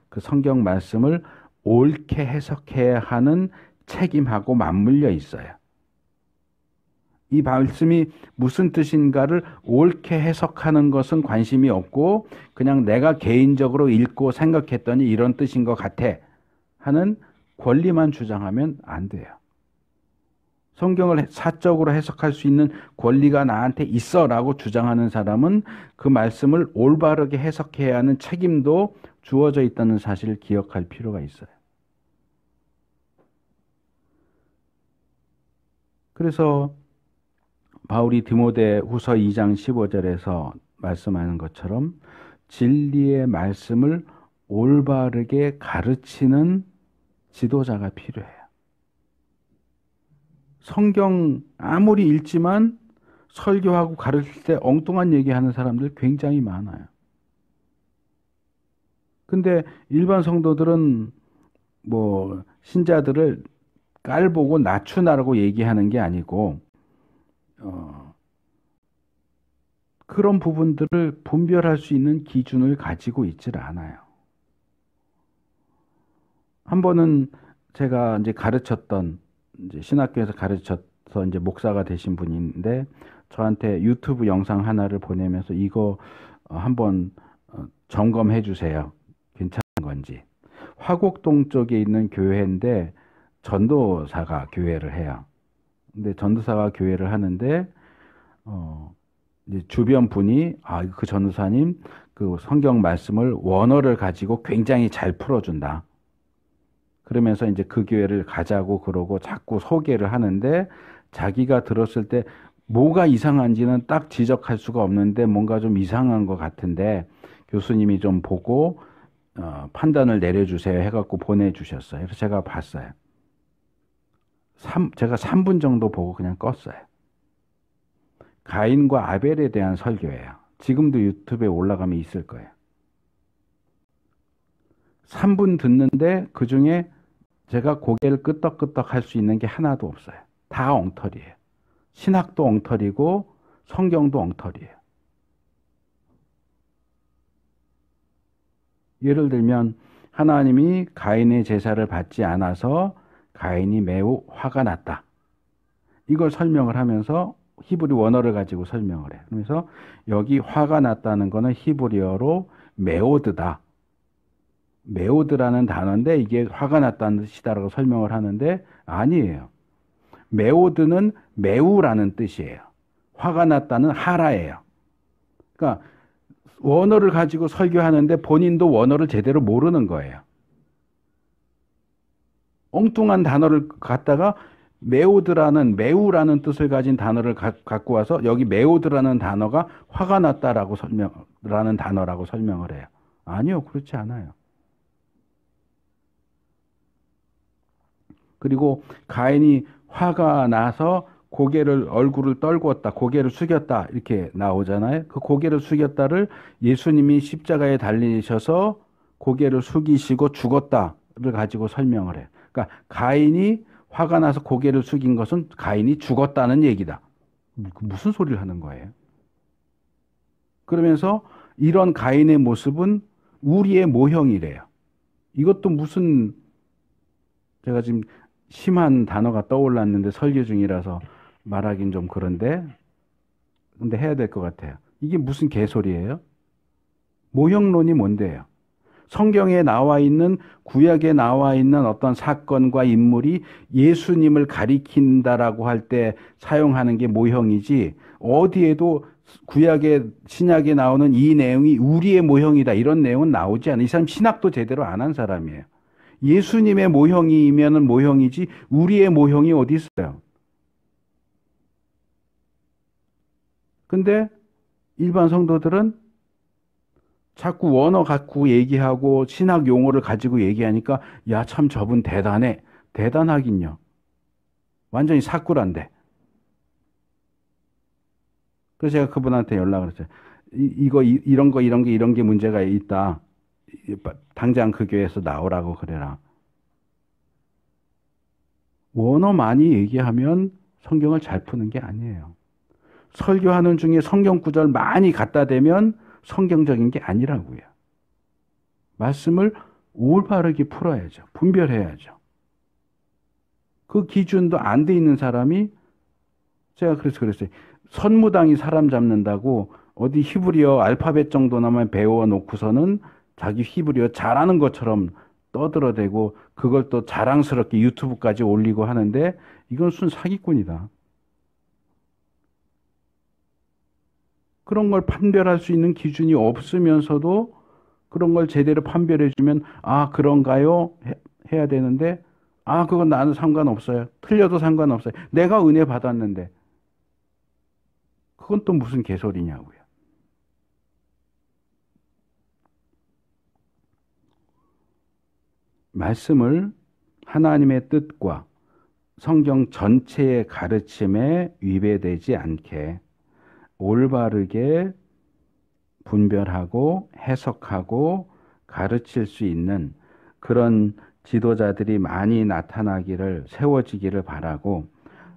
그 성경 말씀을 옳게 해석해야 하는 책임하고 맞물려 있어요. 이 말씀이 무슨 뜻인가를 옳게 해석하는 것은 관심이 없고 그냥 내가 개인적으로 읽고 생각했더니 이런 뜻인 것 같아 하는 권리만 주장하면 안 돼요. 성경을 사적으로 해석할 수 있는 권리가 나한테 있어라고 주장하는 사람은 그 말씀을 올바르게 해석해야 하는 책임도 주어져 있다는 사실을 기억할 필요가 있어요. 그래서 바울이 디모데후서 2장 15절에서 말씀하는 것처럼 진리의 말씀을 올바르게 가르치는 지도자가 필요해요. 성경 아무리 읽지만 설교하고 가르칠 때 엉뚱한 얘기하는 사람들 굉장히 많아요. 근데 일반 성도들은 뭐 신자들을 깔보고 낮추라고 얘기하는 게 아니고 그런 부분들을 분별할 수 있는 기준을 가지고 있질 않아요. 한 번은 제가 이제 가르쳤던 이제 신학교에서 가르쳐서 이제 목사가 되신 분인데 저한테 유튜브 영상 하나를 보내면서 이거 한번 점검해 주세요. 괜찮은 건지. 화곡동 쪽에 있는 교회인데 전도사가 교회를 해요. 근데 전도사가 교회를 하는데 이제 주변 분이 그 전도사님 그 성경 말씀을 원어를 가지고 굉장히 잘 풀어준다. 그러면서 이제 그 교회를 가자고 그러고 자꾸 소개를 하는데 자기가 들었을 때 뭐가 이상한지는 딱 지적할 수가 없는데 뭔가 좀 이상한 것 같은데 교수님이 좀 보고 판단을 내려주세요 해갖고 보내주셨어요. 그래서 제가 봤어요. 제가 3분 정도 보고 그냥 껐어요. 가인과 아벨에 대한 설교예요. 지금도 유튜브에 올라가면 있을 거예요. 3분 듣는데 그중에 제가 고개를 끄덕끄덕 할 수 있는 게 하나도 없어요. 다 엉터리예요. 신학도 엉터리고 성경도 엉터리예요. 예를 들면 하나님이 가인의 제사를 받지 않아서 가인이 매우 화가 났다. 이걸 설명을 하면서 히브리 원어를 가지고 설명을 해요. 그래서 여기 화가 났다는 거는 히브리어로 메오드다. 메오드라는 단어인데 이게 화가 났다는 뜻이다라고 설명을 하는데 아니에요. 메오드는 매우라는 뜻이에요. 화가 났다는 하라예요. 그러니까 원어를 가지고 설교하는데 본인도 원어를 제대로 모르는 거예요. 엉뚱한 단어를 갖다가 메오드라는 매우라는 뜻을 가진 단어를 갖고 와서 여기 메오드라는 단어가 화가 났다라고 설명라는 단어라고 설명을 해요. 아니요, 그렇지 않아요. 그리고 가인이 화가 나서 얼굴을 떨구었다, 고개를 숙였다 이렇게 나오잖아요. 그 고개를 숙였다를 예수님이 십자가에 달리셔서 고개를 숙이시고 죽었다를 가지고 설명을 해요. 그러니까 가인이 화가 나서 고개를 숙인 것은 가인이 죽었다는 얘기다. 무슨 소리를 하는 거예요? 그러면서 이런 가인의 모습은 우리의 모형이래요. 이것도 무슨 제가 지금 심한 단어가 떠올랐는데 설교 중이라서 말하긴 좀 그런데 근데 해야 될 것 같아요. 이게 무슨 개소리예요? 모형론이 뭔데요? 성경에 나와 있는 구약에 나와 있는 어떤 사건과 인물이 예수님을 가리킨다라고 할 때 사용하는 게 모형이지 어디에도 구약에 신약에 나오는 이 내용이 우리의 모형이다 이런 내용은 나오지 않아요. 이 사람 신학도 제대로 안 한 사람이에요. 예수님의 모형이면은 모형이지 우리의 모형이 어디 있어요? 근데 일반 성도들은 자꾸 원어 갖고 얘기하고 신학 용어를 가지고 얘기하니까 야, 참 저분 대단해. 대단하긴요. 완전히 사꾸란데. 그래서 제가 그분한테 연락을 했어요. 이런 게 문제가 있다. 당장 그 교회에서 나오라고 그래라. 원어 많이 얘기하면 성경을 잘 푸는 게 아니에요. 설교하는 중에 성경 구절 많이 갖다 대면 성경적인 게 아니라고요. 말씀을 올바르게 풀어야죠. 분별해야죠. 그 기준도 안 돼 있는 사람이 제가 그래서 그랬어요. 선무당이 사람 잡는다고 어디 히브리어 알파벳 정도나만 배워놓고서는 자기 히브리어 잘하는 것처럼 떠들어대고 그걸 또 자랑스럽게 유튜브까지 올리고 하는데 이건 순 사기꾼이다. 그런 걸 판별할 수 있는 기준이 없으면서도 그런 걸 제대로 판별해주면 아 그런가요? 해야 되는데 아 그건 나는 상관없어요. 틀려도 상관없어요. 내가 은혜 받았는데 그건 또 무슨 개소리냐고요. 말씀을 하나님의 뜻과 성경 전체의 가르침에 위배되지 않게 올바르게 분별하고 해석하고 가르칠 수 있는 그런 지도자들이 많이 나타나기를 세워지기를 바라고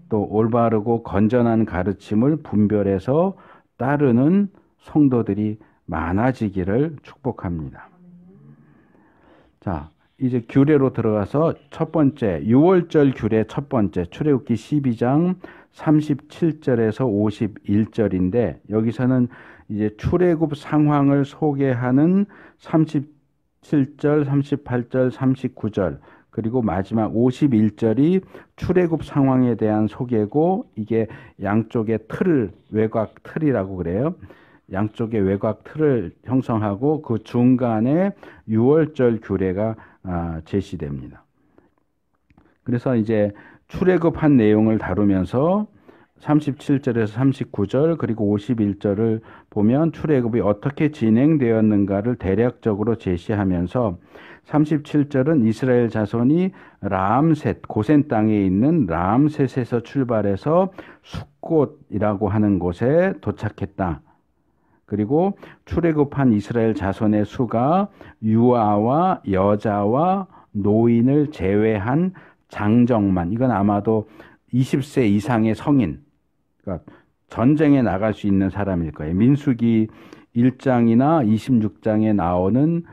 또 올바르고 건전한 가르침을 분별해서 따르는 성도들이 많아지기를 축복합니다. 자, 이제 규례로 들어가서 첫 번째, 6월절 규례 첫 번째, 출애굽기 12장 37절에서 51절인데, 여기서는 이제 출애굽 상황을 소개하는 37절, 38절, 39절, 그리고 마지막 51절이 출애굽 상황에 대한 소개고, 이게 양쪽의 외곽 틀이라고 그래요. 양쪽의 외곽 틀을 형성하고 그 중간에 6월절 규례가 제시됩니다. 그래서 이제 출애굽한 내용을 다루면서 37절에서 39절 그리고 51절을 보면 출애굽이 어떻게 진행되었는가를 대략적으로 제시하면서 37절은 이스라엘 자손이 라암셋 고센 땅에 있는 라암셋에서 출발해서 숫곳이라고 하는 곳에 도착했다. 그리고 출애굽한 이스라엘 자손의 수가 유아와 여자와 노인을 제외한 장정만, 이건 아마도 20세 이상의 성인, 그러니까 전쟁에 나갈 수 있는 사람일 거예요. 민수기 1장이나 26장에 나오는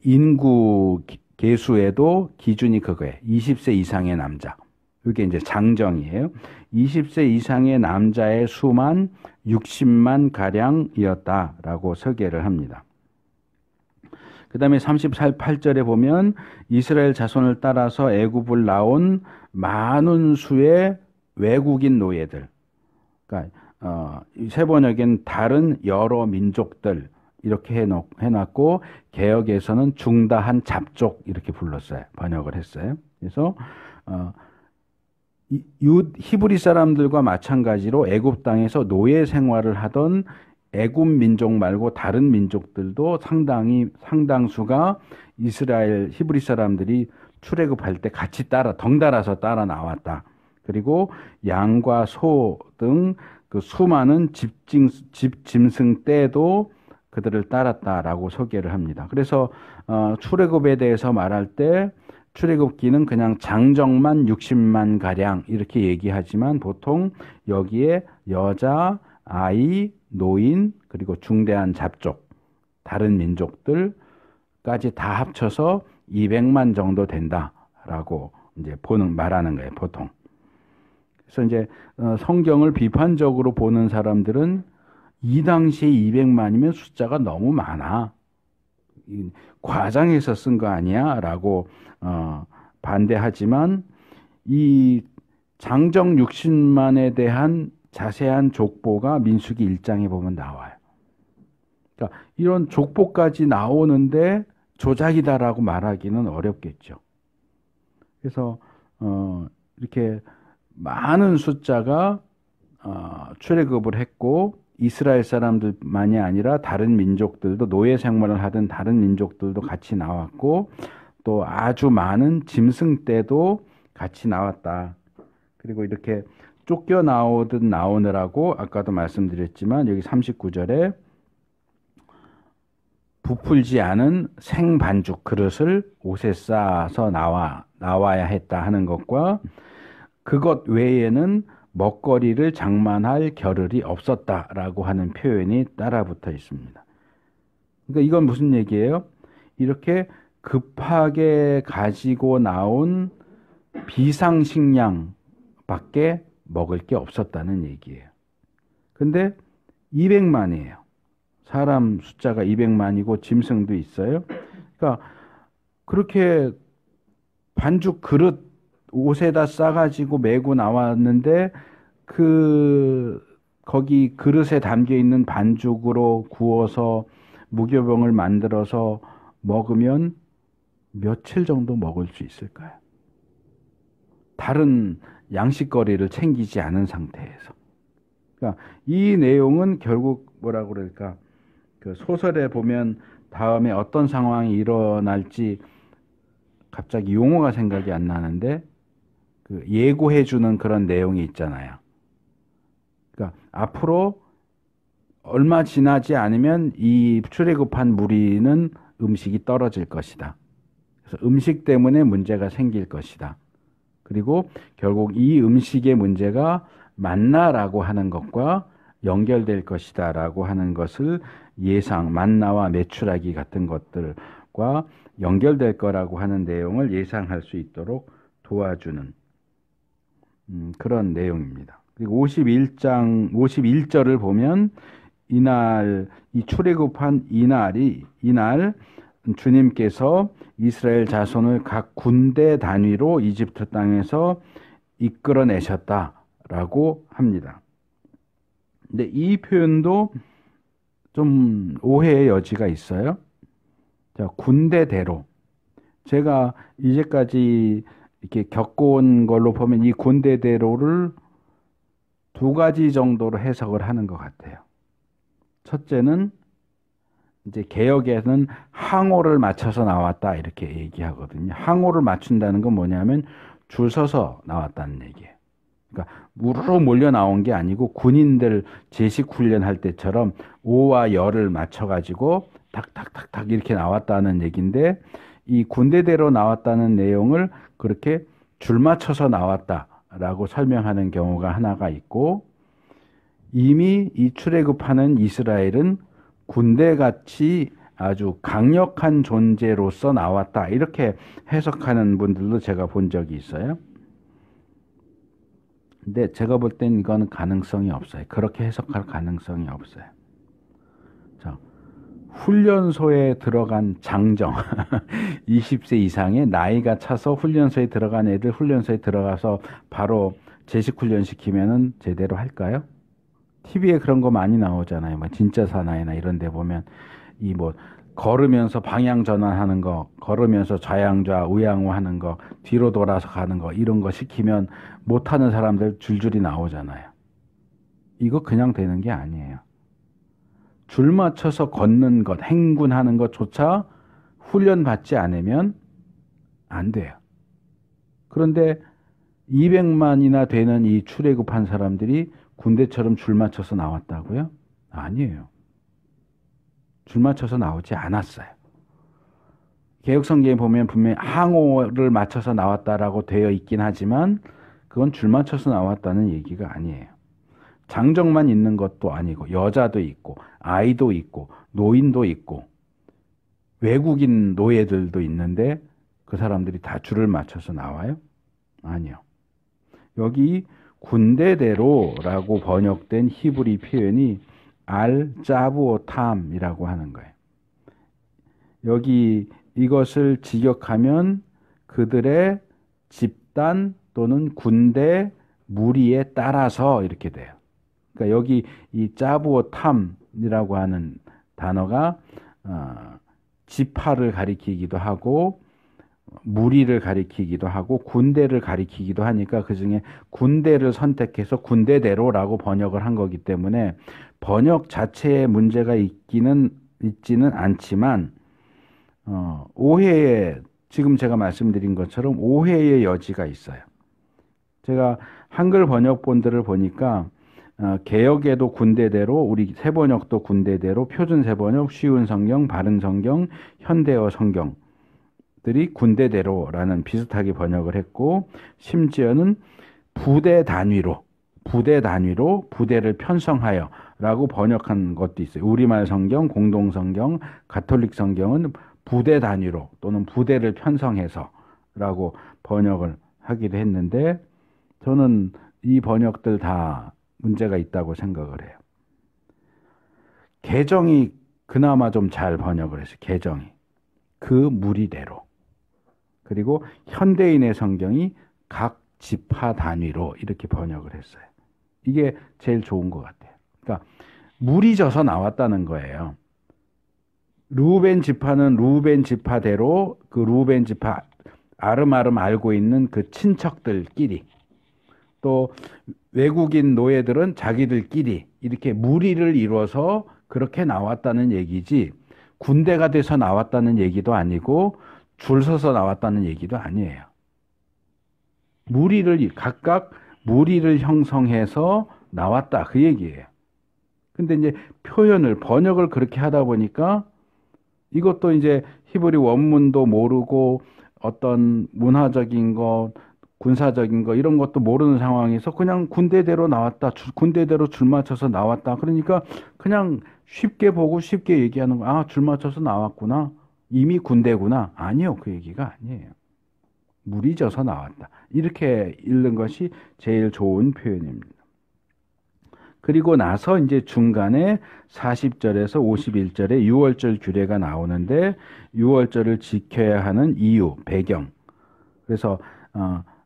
인구 계수에도 기준이 그거예요. 20세 이상의 남자. 이게 이제 장정이에요. 20세 이상의 남자의 수만 60만 가량이었다라고 설계를 합니다. 그 다음에 38절에 보면 이스라엘 자손을 따라서 애굽을 나온 많은 수의 외국인 노예들, 그러니까 세번역엔 다른 여러 민족들 이렇게 해놨고 개역에서는 중다한 잡족 이렇게 불렀어요. 번역을 했어요. 그래서 히브리 사람들과 마찬가지로 애굽 땅에서 노예 생활을 하던 애굽 민족 말고 다른 민족들도 상당수가 이스라엘 히브리 사람들이 출애굽할 때 같이 덩달아서 따라 나왔다. 그리고 양과 소 등 그 수많은 짐승 떼도 그들을 따랐다라고 소개를 합니다. 그래서 출애굽에 대해서 말할 때 출애굽기는 그냥 장정만 60만 가량 이렇게 얘기하지만 보통 여기에 여자, 아이, 노인 그리고 중대한 잡족, 다른 민족들까지 다 합쳐서 200만 정도 된다라고 이제 말하는 거예요, 보통. 그래서 이제 성경을 비판적으로 보는 사람들은 이 당시에 200만이면 숫자가 너무 많아. 과장해서 쓴 거 아니야? 라고 반대하지만 이 장정 60만에 대한 자세한 족보가 민수기 1장에 보면 나와요. 그러니까 이런 족보까지 나오는데 조작이다라고 말하기는 어렵겠죠. 그래서 이렇게 많은 숫자가 출애굽을 했고 이스라엘 사람들만이 아니라 다른 민족들도 노예 생활을 하던 다른 민족들도 같이 나왔고 또 아주 많은 짐승 떼도 같이 나왔다. 그리고 이렇게 쫓겨 나오듯 나오느라고 아까도 말씀드렸지만 여기 39절에 부풀지 않은 생반죽 그릇을 옷에 싸서 나와야 했다 하는 것과 그것 외에는 먹거리를 장만할 겨를이 없었다라고 하는 표현이 따라붙어 있습니다. 그러니까 이건 무슨 얘기예요? 이렇게 급하게 가지고 나온 비상식량밖에 먹을 게 없었다는 얘기예요. 근데 200만이에요. 사람 숫자가 200만이고 짐승도 있어요. 그러니까 그렇게 반죽 그릇 옷에다 싸가지고 메고 나왔는데 거기 그릇에 담겨 있는 반죽으로 구워서 무교병을 만들어서 먹으면 며칠 정도 먹을 수 있을까요? 다른 양식거리를 챙기지 않은 상태에서. 그러니까 이 내용은 결국 뭐라고 그럴까? 그 소설에 보면 다음에 어떤 상황이 일어날지 갑자기 용어가 생각이 안 나는데 그 예고해 주는 그런 내용이 있잖아요. 그러니까 앞으로 얼마 지나지 않으면 이 출애굽한 무리는 음식이 떨어질 것이다. 그래서 음식 때문에 문제가 생길 것이다. 그리고 결국 이 음식의 문제가 만나라고 하는 것과 연결될 것이다라고 하는 것을 만나와 메추라기 같은 것들과 연결될 거라고 하는 내용을 예상할 수 있도록 도와주는 그런 내용입니다. 그리고 51절을 보면 이날 이 출애굽한 이날 주님께서 이스라엘 자손을 각 군대 단위로 이집트 땅에서 이끌어내셨다라고 합니다. 근데 이 표현도 좀 오해의 여지가 있어요. 자, 군대대로. 제가 이제까지 이렇게 겪어온 걸로 보면 이 군대대로를 두 가지 정도로 해석을 하는 것 같아요. 첫째는 이제 개역에는 항오를 맞춰서 나왔다 이렇게 얘기하거든요. 항오를 맞춘다는 건 뭐냐면 줄 서서 나왔다는 얘기예요. 그러니까 우르르 몰려 나온 게 아니고 군인들 제식 훈련할 때처럼 오와 열을 맞춰가지고 탁탁탁탁 이렇게 나왔다는 얘기인데 이 군대대로 나왔다는 내용을 그렇게 줄 맞춰서 나왔다라고 설명하는 경우가 하나가 있고 이미 이 출애굽하는 이스라엘은 군대같이 아주 강력한 존재로서 나왔다 이렇게 해석하는 분들도 제가 본 적이 있어요. 근데 제가 볼 땐 이거는 가능성이 없어요. 그렇게 해석할 가능성이 없어요. 자, 훈련소에 들어간 장정 20세 이상의 나이가 차서 훈련소에 들어간 애들 훈련소에 들어가서 바로 제식 훈련 시키면은 제대로 할까요? TV에 그런 거 많이 나오잖아요. 뭐 진짜 사나이나 이런 데 보면 이 뭐 걸으면서 방향 전환하는 거, 걸으면서 좌양좌 우양우 하는 거, 뒤로 돌아서 가는 거 이런 거 시키면 못하는 사람들 줄줄이 나오잖아요. 이거 그냥 되는 게 아니에요. 줄 맞춰서 걷는 것, 행군하는 것조차 훈련받지 않으면 안 돼요. 그런데 200만이나 되는 이 출애굽한 사람들이 군대처럼 줄 맞춰서 나왔다고요? 아니에요. 줄 맞춰서 나오지 않았어요. 개역성경에 보면 분명히 항오를 맞춰서 나왔다라고 되어 있긴 하지만 그건 줄 맞춰서 나왔다는 얘기가 아니에요. 장정만 있는 것도 아니고 여자도 있고 아이도 있고 노인도 있고 외국인 노예들도 있는데 그 사람들이 다 줄을 맞춰서 나와요? 아니요. 여기 군대대로라고 번역된 히브리 표현이 알 짜부오탐이라고 하는 거예요. 여기 이것을 직역하면 그들의 집단 또는 군대 무리에 따라서 이렇게 돼요. 그러니까 여기 이 짜부오탐이라고 하는 단어가 지파를 가리키기도 하고 무리를 가리키기도 하고 군대를 가리키기도 하니까 그중에 군대를 선택해서 군대대로라고 번역을 한 거기 때문에 번역 자체에 문제가 있지는 않지만 오해에 지금 제가 말씀드린 것처럼 오해의 여지가 있어요. 제가 한글 번역본들을 보니까 개역에도 군대대로, 우리 새번역도 군대대로, 표준 새번역, 쉬운 성경, 바른 성경, 현대어 성경들이 군대대로라는 비슷하게 번역을 했고, 심지어는 부대 단위로 부대를 편성하여 라고 번역한 것도 있어요. 우리말 성경, 공동 성경, 가톨릭 성경은 부대 단위로 또는 부대를 편성해서 라고 번역을 하기도 했는데, 저는 이 번역들 다 문제가 있다고 생각을 해요. 개정이 그나마 좀 잘 번역을 했어요. 개정이. 그 무리대로. 그리고 현대인의 성경이 각 지파 단위로 이렇게 번역을 했어요. 이게 제일 좋은 것 같아요. 그러니까 무리져서 나왔다는 거예요. 루벤 지파는 루벤 지파대로 그 루벤 지파 아름아름 알고 있는 그 친척들끼리, 또 외국인 노예들은 자기들끼리 이렇게 무리를 이루어서 그렇게 나왔다는 얘기지, 군대가 돼서 나왔다는 얘기도 아니고 줄 서서 나왔다는 얘기도 아니에요. 각각 무리를 형성해서 나왔다, 그 얘기예요. 근데 이제 번역을 그렇게 하다 보니까 이것도 이제 히브리 원문도 모르고 어떤 문화적인 것, 군사적인 거 이런 것도 모르는 상황에서 그냥 군대대로 나왔다, 군대대로 줄 맞춰서 나왔다. 그러니까 그냥 쉽게 보고 쉽게 얘기하는 거. 아, 줄 맞춰서 나왔구나. 이미 군대구나. 아니요, 그 얘기가 아니에요. 무리져서 나왔다. 이렇게 읽는 것이 제일 좋은 표현입니다. 그리고 나서 이제 중간에 40절에서 51절에 유월절 규례가 나오는데, 유월절을 지켜야 하는 이유, 배경. 그래서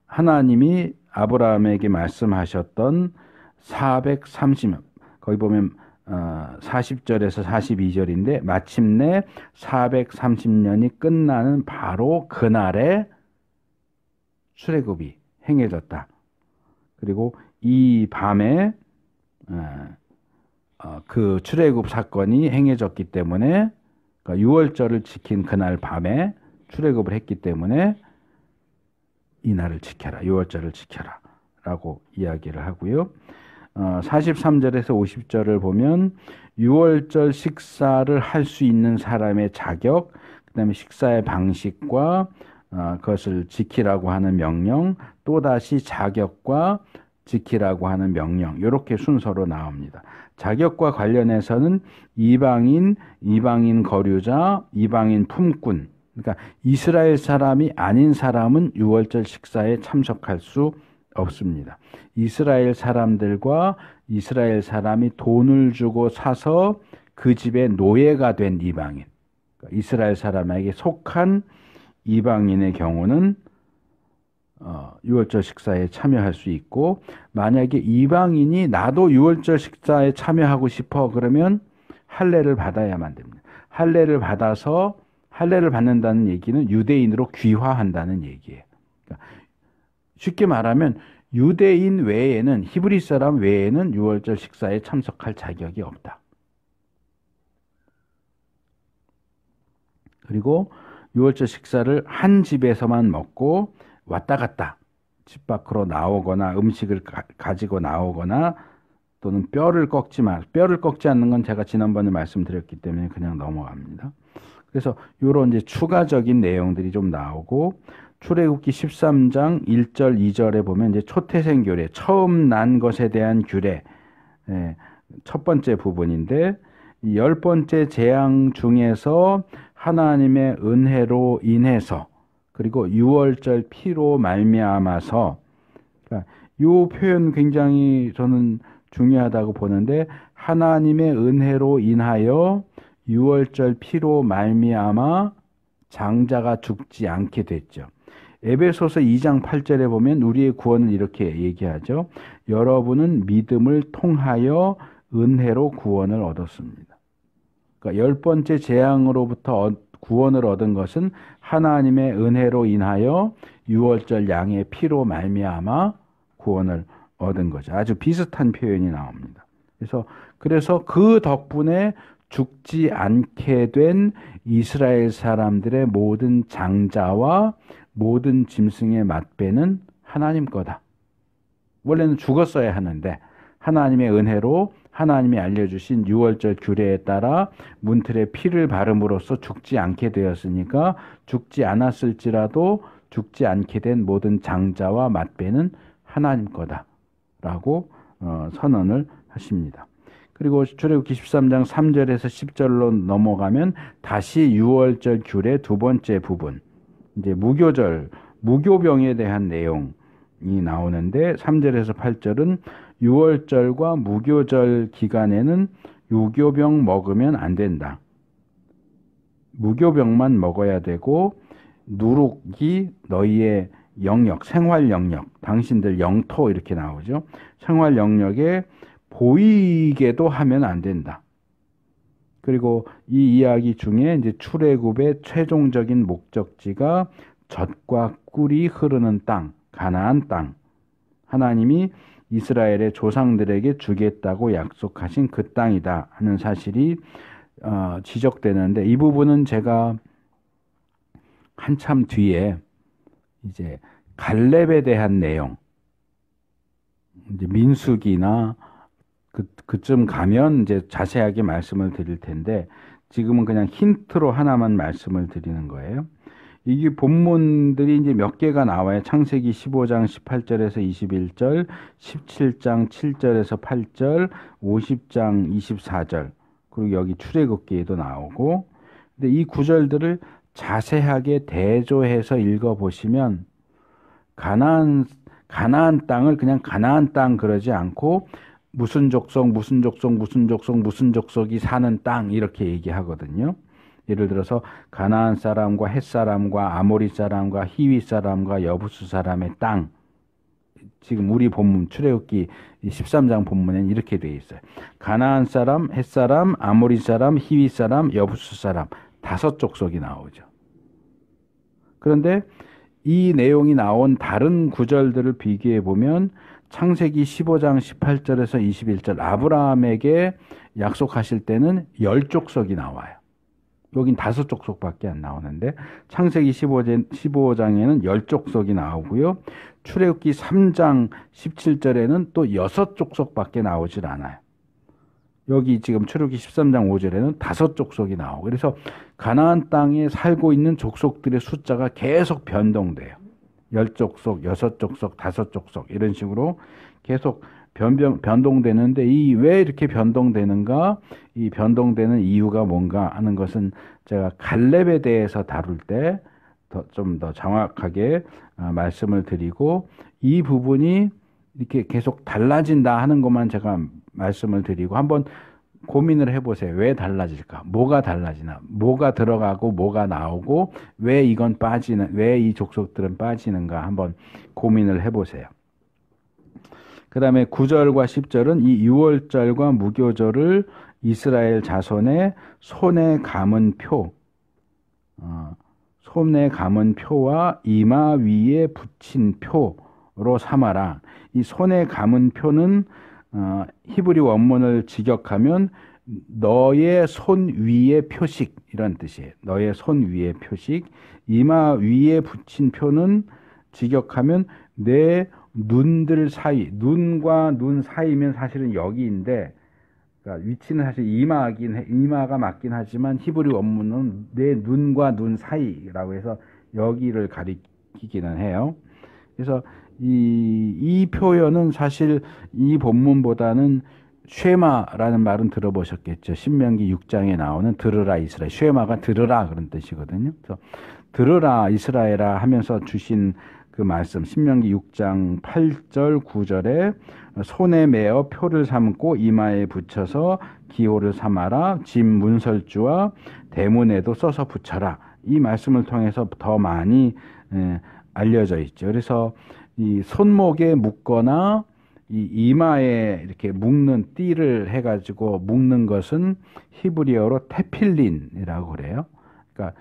하나님이 아브라함에게 말씀하셨던 430년, 거기 보면 40절에서 42절인데, 마침내 430년이 끝나는 바로 그날에 출애굽이 행해졌다. 그리고 이 밤에 그 출애굽 사건이 행해졌기 때문에, 그러니까 유월절을 지킨 그날 밤에 출애굽을 했기 때문에 이날을 지켜라, 유월절을 지켜라 라고 이야기를 하고요. 43절에서 50절을 보면 유월절 식사를 할 수 있는 사람의 자격, 그 다음에 식사의 방식과 그것을 지키라고 하는 명령, 또다시 자격과 지키라고 하는 명령, 이렇게 순서로 나옵니다. 자격과 관련해서는 이방인 거류자, 이방인 품꾼, 그러니까 이스라엘 사람이 아닌 사람은 유월절 식사에 참석할 수 없습니다. 이스라엘 사람들과 이스라엘 사람이 돈을 주고 사서 그 집의 노예가 된 이방인, 그러니까 이스라엘 사람에게 속한 이방인의 경우는 유월절 식사에 참여할 수 있고, 만약에 이방인이 나도 유월절 식사에 참여하고 싶어 그러면 할례를 받아야만 됩니다. 할례를 받는다는 얘기는 유대인으로 귀화한다는 얘기예요. 그러니까 쉽게 말하면 유대인 외에는, 히브리 사람 외에는 유월절 식사에 참석할 자격이 없다. 그리고 유월절 식사를 한 집에서만 먹고 왔다 갔다 집 밖으로 나오거나 음식을 가지고 나오거나, 또는 뼈를 꺾지 않는 건 제가 지난번에 말씀드렸기 때문에 그냥 넘어갑니다. 그래서 이런 이제 추가적인 내용들이 좀 나오고, 출애굽기 13장 1절 2절에 보면 이제 초태생 규례, 처음 난 것에 대한 규례, 첫 번째 부분인데, 이 10번째 재앙 중에서 하나님의 은혜로 인해서, 그리고 유월절 피로 말미암아서, 그러니까 이 표현 굉장히 저는 중요하다고 보는데, 하나님의 은혜로 인하여 유월절 피로 말미암아 장자가 죽지 않게 됐죠. 에베소서 2장 8절에 보면 우리의 구원은 이렇게 얘기하죠. 여러분은 믿음을 통하여 은혜로 구원을 얻었습니다. 그러니까 10번째 재앙으로부터 구원을 얻은 것은 하나님의 은혜로 인하여 유월절 양의 피로 말미암아 구원을 얻은 거죠. 아주 비슷한 표현이 나옵니다. 그래서 그 덕분에 죽지 않게 된 이스라엘 사람들의 모든 장자와 모든 짐승의 맛배는 하나님 거다. 원래는 죽었어야 하는데 하나님의 은혜로 하나님이 알려주신 유월절 규례에 따라 문틀에 피를 바름으로써 죽지 않게 되었으니까 죽지 않았을지라도 죽지 않게 된 모든 장자와 맛배는 하나님 거다라고 선언을 하십니다. 그리고 출애굽기 13장 3절에서 10절로 넘어가면 다시 유월절 규례 두 번째 부분, 이제 무교병에 대한 내용이 나오는데 3절에서 8절은 유월절과 무교절 기간에는 유교병 먹으면 안 된다. 무교병만 먹어야 되고 누룩이 너희의 영역, 생활 영역, 당신들 영토 이렇게 나오죠. 생활 영역에 보이게도 하면 안 된다. 그리고 이 이야기 중에 이제 출애굽의 최종적인 목적지가 젖과 꿀이 흐르는 땅, 가나안 땅. 하나님이 이스라엘의 조상들에게 주겠다고 약속하신 그 땅이다 하는 사실이 지적되는데 이 부분은 제가 한참 뒤에 이제 갈렙에 대한 내용, 이제 민수기나 그쯤 가면 이제 자세하게 말씀을 드릴 텐데 지금은 그냥 힌트로 하나만 말씀을 드리는 거예요. 이게 본문들이 이제 몇 개가 나와요. 창세기 15장 18절에서 21절, 17장 7절에서 8절, 50장 24절, 그리고 여기 출애굽기에도 나오고. 근데 이 구절들을 자세하게 대조해서 읽어보시면 가나안 땅을 그냥 가나안 땅 그러지 않고 무슨 족속, 무슨 족속, 무슨 족속, 무슨 족속이 사는 땅 이렇게 얘기하거든요. 예를 들어서 가나안 사람과 헷 사람과 아모리 사람과 히위 사람과 여부수 사람의 땅. 지금 우리 본문 출애굽기 13장 본문에는 이렇게 되어 있어요. 가나안 사람, 헷 사람, 아모리 사람, 히위 사람, 여부수 사람 5족속이 나오죠. 그런데 이 내용이 나온 다른 구절들을 비교해 보면 창세기 15장 18절에서 21절 아브라함에게 약속하실 때는 10족속이 나와요. 여긴 5족속밖에 안 나오는데 창세기 15장에는 10족속이 나오고요. 출애굽기 3장 17절에는 또 6족속밖에 나오질 않아요. 여기 지금 출애굽기 13장 5절에는 5족속이 나오고 그래서 가나안 땅에 살고 있는 족속들의 숫자가 계속 변동돼요. 10족속, 6족속, 5족속 이런 식으로 계속 변동되는데 왜 이렇게 변동되는가? 이 변동되는 이유가 뭔가 하는 것은 제가 갈렙에 대해서 다룰 때 좀 더 정확하게 말씀을 드리고 이 부분이 이렇게 계속 달라진다 하는 것만 제가 말씀을 드리고 한번 고민을 해보세요. 왜 달라질까? 뭐가 달라지나? 뭐가 들어가고 뭐가 나오고 왜 이건 빠지는, 왜 이 족속들은 빠지는가 한번 고민을 해보세요. 그 다음에 9절과 10절은 이 유월절과 무교절을 이스라엘 자손의 손에 감은 표와 이마 위에 붙인 표로 삼아라. 이 손에 감은 표는 히브리 원문을 직역하면 너의 손 위의 표식 이런 뜻이에요. 너의 손 위의 표식. 이마 위에 붙인 표는 직역하면 내 눈들 사이, 눈과 눈 사이면 사실은 여기인데, 그러니까 위치는 사실 이마가 맞긴 하지만 히브리 원문은 내 눈과 눈 사이라고 해서 여기를 가리키기는 해요. 그래서 이 표현은 사실 이 본문보다는 쉐마라는 말은 들어보셨겠죠. 신명기 6장에 나오는 들으라 이스라엘. 쉐마가 들으라 그런 뜻이거든요. 그래서 들으라 이스라엘아 하면서 주신 그 말씀 신명기 6장 8절 9절에 손에 메어 표를 삼고 이마에 붙여서 기호를 삼아라. 집 문설주와 대문에도 써서 붙여라. 이 말씀을 통해서 더 많이 알려져 있죠. 그래서 이 손목에 묶거나 이 이마에 이렇게 묶는 띠를 해가지고 묶는 것은 히브리어로 테필린이라고 그래요. 그러니까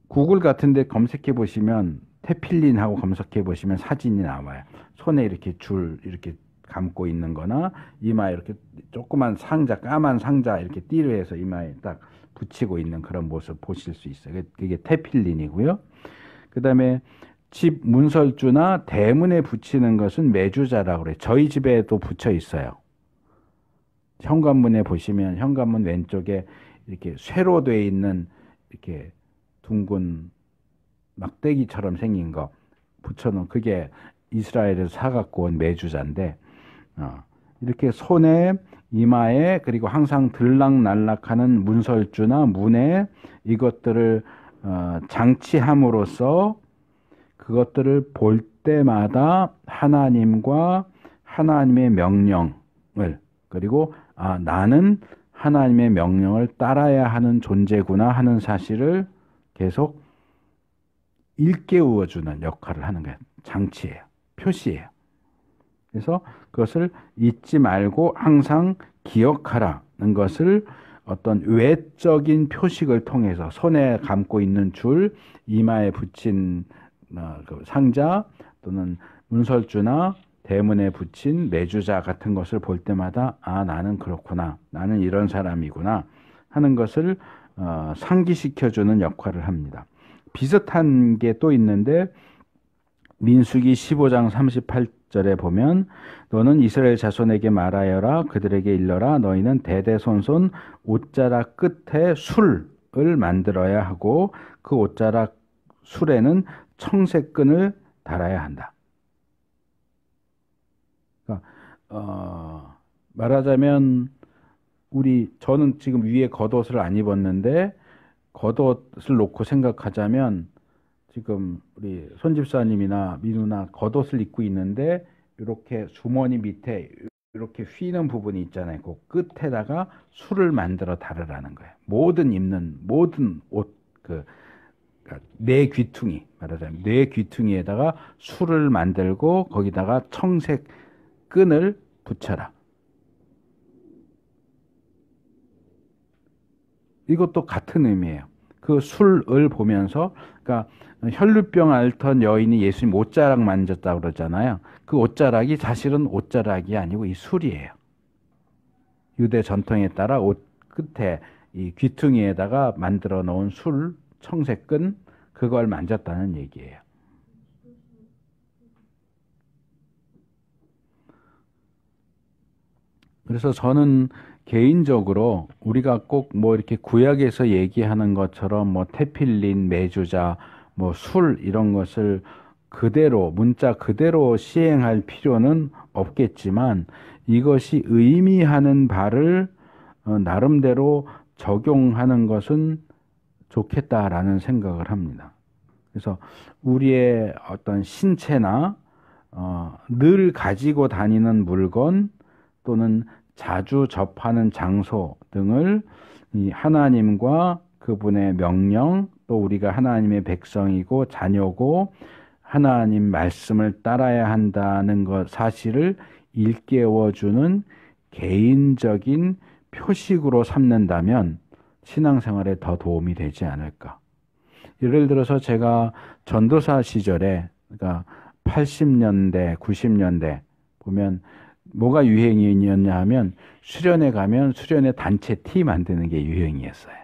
구글 같은데 검색해 보시면 테필린하고 검색해 보시면 사진이 나와요. 손에 이렇게 줄 이렇게 감고 있는 거나 이마에 이렇게 조그만 상자, 까만 상자 이렇게 띠를 해서 이마에 딱 붙이고 있는 그런 모습 보실 수 있어요. 그게 테필린이고요. 그 다음에 집 문설주나 대문에 붙이는 것은 매주자라고 그래요. 저희 집에도 붙여 있어요. 현관문에 보시면 현관문 왼쪽에 이렇게 쇠로 되어 있는 이렇게 둥근 막대기처럼 생긴 거 붙여놓은 그게 이스라엘에서 사갖고 온 매주자인데 이렇게 손에 이마에 그리고 항상 들락날락하는 문설주나 문에 이것들을 장치함으로써 그것들을 볼 때마다 하나님과 하나님의 명령을 그리고 나는 하나님의 명령을 따라야 하는 존재구나 하는 사실을 계속 일깨워주는 역할을 하는 거예요. 장치예요. 표시예요. 그래서 그것을 잊지 말고 항상 기억하라는 것을 어떤 외적인 표식을 통해서 손에 감고 있는 줄, 이마에 붙인 그 상자 또는 문설주나 대문에 붙인 매주자 같은 것을 볼 때마다 나는 그렇구나. 나는 이런 사람이구나 하는 것을 상기시켜주는 역할을 합니다. 비슷한 게 또 있는데 민수기 15장 38절에 보면 너는 이스라엘 자손에게 말하여라 그들에게 일러라 너희는 대대손손 옷자락 끝에 술을 만들어야 하고 그 옷자락 술에는 청색끈을 달아야 한다. 그러니까 말하자면 저는 지금 위에 겉옷을 안 입었는데 겉옷을 놓고 생각하자면 지금 우리 손 집사님이나 민우나 겉옷을 입고 있는데 이렇게 주머니 밑에 이렇게 휘는 부분이 있잖아요. 그 끝에다가 술을 만들어 달으라는 거예요. 모든 옷 내 귀퉁이 말하자면 내 귀퉁이에다가 술을 만들고 거기다가 청색 끈을 붙여라. 이것도 같은 의미예요. 그 술을 보면서 그러니까 혈루병 앓던 여인이 예수님 옷자락 만졌다고 그러잖아요. 그 옷자락이 사실은 옷자락이 아니고 이 술이에요. 유대 전통에 따라 옷 끝에 이 귀퉁이에다가 만들어 놓은 술, 청색끈 그걸 만졌다는 얘기예요. 그래서 저는 개인적으로 우리가 꼭 뭐 이렇게 구약에서 얘기하는 것처럼 뭐 테필린, 매주자, 뭐 술 이런 것을 그대로 문자 그대로 시행할 필요는 없겠지만 이것이 의미하는 바를 나름대로 적용하는 것은 좋겠다라는 생각을 합니다. 그래서 우리의 어떤 신체나 늘 가지고 다니는 물건 또는 자주 접하는 장소 등을 이 하나님과 그분의 명령 또 우리가 하나님의 백성이고 자녀고 하나님 말씀을 따라야 한다는 것 사실을 일깨워주는 개인적인 표식으로 삼는다면 신앙생활에 더 도움이 되지 않을까. 예를 들어서 제가 전도사 시절에 그러니까 80년대, 90년대 보면 뭐가 유행이었냐 하면 수련회 가면 수련회 단체 티 만드는 게 유행이었어요.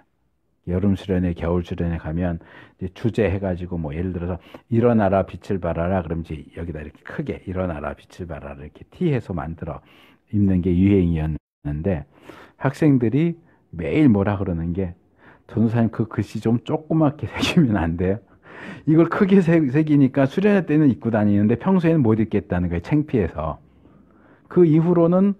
여름 수련회, 겨울 수련회 가면 이제 주제 해가지고 뭐 예를 들어서 일어나라 빛을 발하라 그럼 이제 여기다 이렇게 크게 일어나라 빛을 발하라 이렇게 티해서 만들어 입는 게 유행이었는데 학생들이 매일 뭐라 그러는 게 전도사님 그 글씨 좀 조그맣게 새기면 안 돼요? 이걸 크게 새기니까 수련회 때는 입고 다니는데 평소에는 못 입겠다는 거예요. 창피해서. 그 이후로는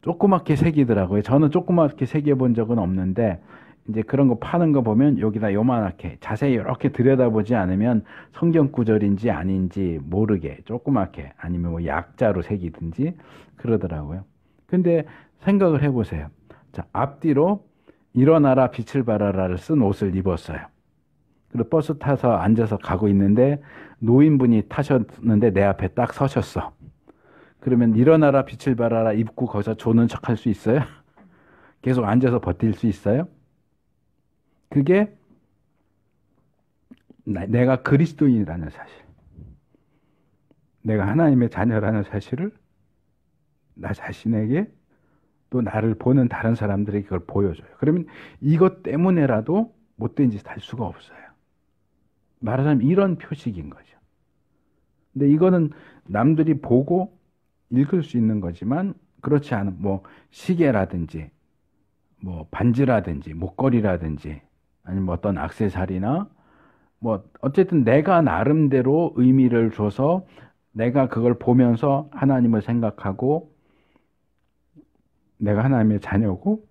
조그맣게 새기더라고요. 저는 조그맣게 새겨본 적은 없는데 이제 그런 거 파는 거 보면 여기다 요만하게 자세히 이렇게 들여다보지 않으면 성경 구절인지 아닌지 모르게 조그맣게 아니면 뭐 약자로 새기든지 그러더라고요. 근데 생각을 해보세요. 자, 앞뒤로 일어나라 빛을 발하라를 쓴 옷을 입었어요. 그리고 버스 타서 앉아서 가고 있는데 노인분이 타셨는데 내 앞에 딱 서셨어. 그러면 일어나라 빛을 발하라 입고 거기서 조는 척 할 수 있어요? 계속 앉아서 버틸 수 있어요? 그게 내가 그리스도인이라는 사실, 내가 하나님의 자녀라는 사실을 나 자신에게 또 나를 보는 다른 사람들에게 그걸 보여줘요. 그러면 이것 때문에라도 못된 짓 할 수가 없어요. 말하자면 이런 표식인 거죠. 근데 이거는 남들이 보고 읽을 수 있는 거지만 그렇지 않은 뭐 시계라든지 뭐 반지라든지 목걸이라든지 아니면 어떤 액세서리나 뭐 어쨌든 내가 나름대로 의미를 줘서 내가 그걸 보면서 하나님을 생각하고 내가 하나님의 자녀고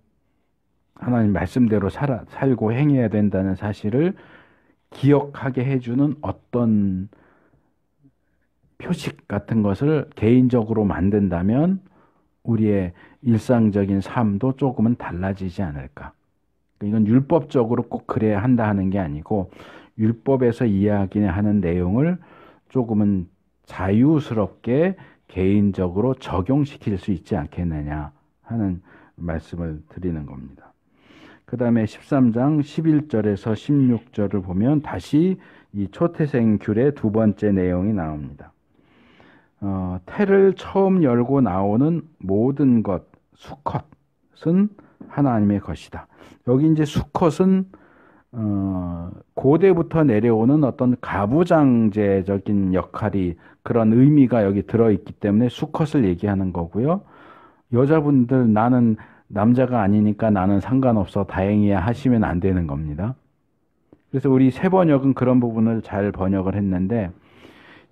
하나님 말씀대로 살고 행해야 된다는 사실을 기억하게 해주는 어떤 표식 같은 것을 개인적으로 만든다면 우리의 일상적인 삶도 조금은 달라지지 않을까. 이건 율법적으로 꼭 그래야 한다 하는 게 아니고 율법에서 이야기하는 내용을 조금은 자유스럽게 개인적으로 적용시킬 수 있지 않겠느냐 하는 말씀을 드리는 겁니다. 그 다음에 13장 11절에서 16절을 보면 다시 이 초태생 귤의 두 번째 내용이 나옵니다. 태를 처음 열고 나오는 모든 것, 수컷은 하나님의 것이다. 여기 이제 수컷은 고대부터 내려오는 어떤 가부장제적인 역할이 그런 의미가 여기 들어있기 때문에 수컷을 얘기하는 거고요. 여자분들 나는 남자가 아니니까 나는 상관없어 다행이야 하시면 안 되는 겁니다. 그래서 우리 새 번역은 그런 부분을 잘 번역을 했는데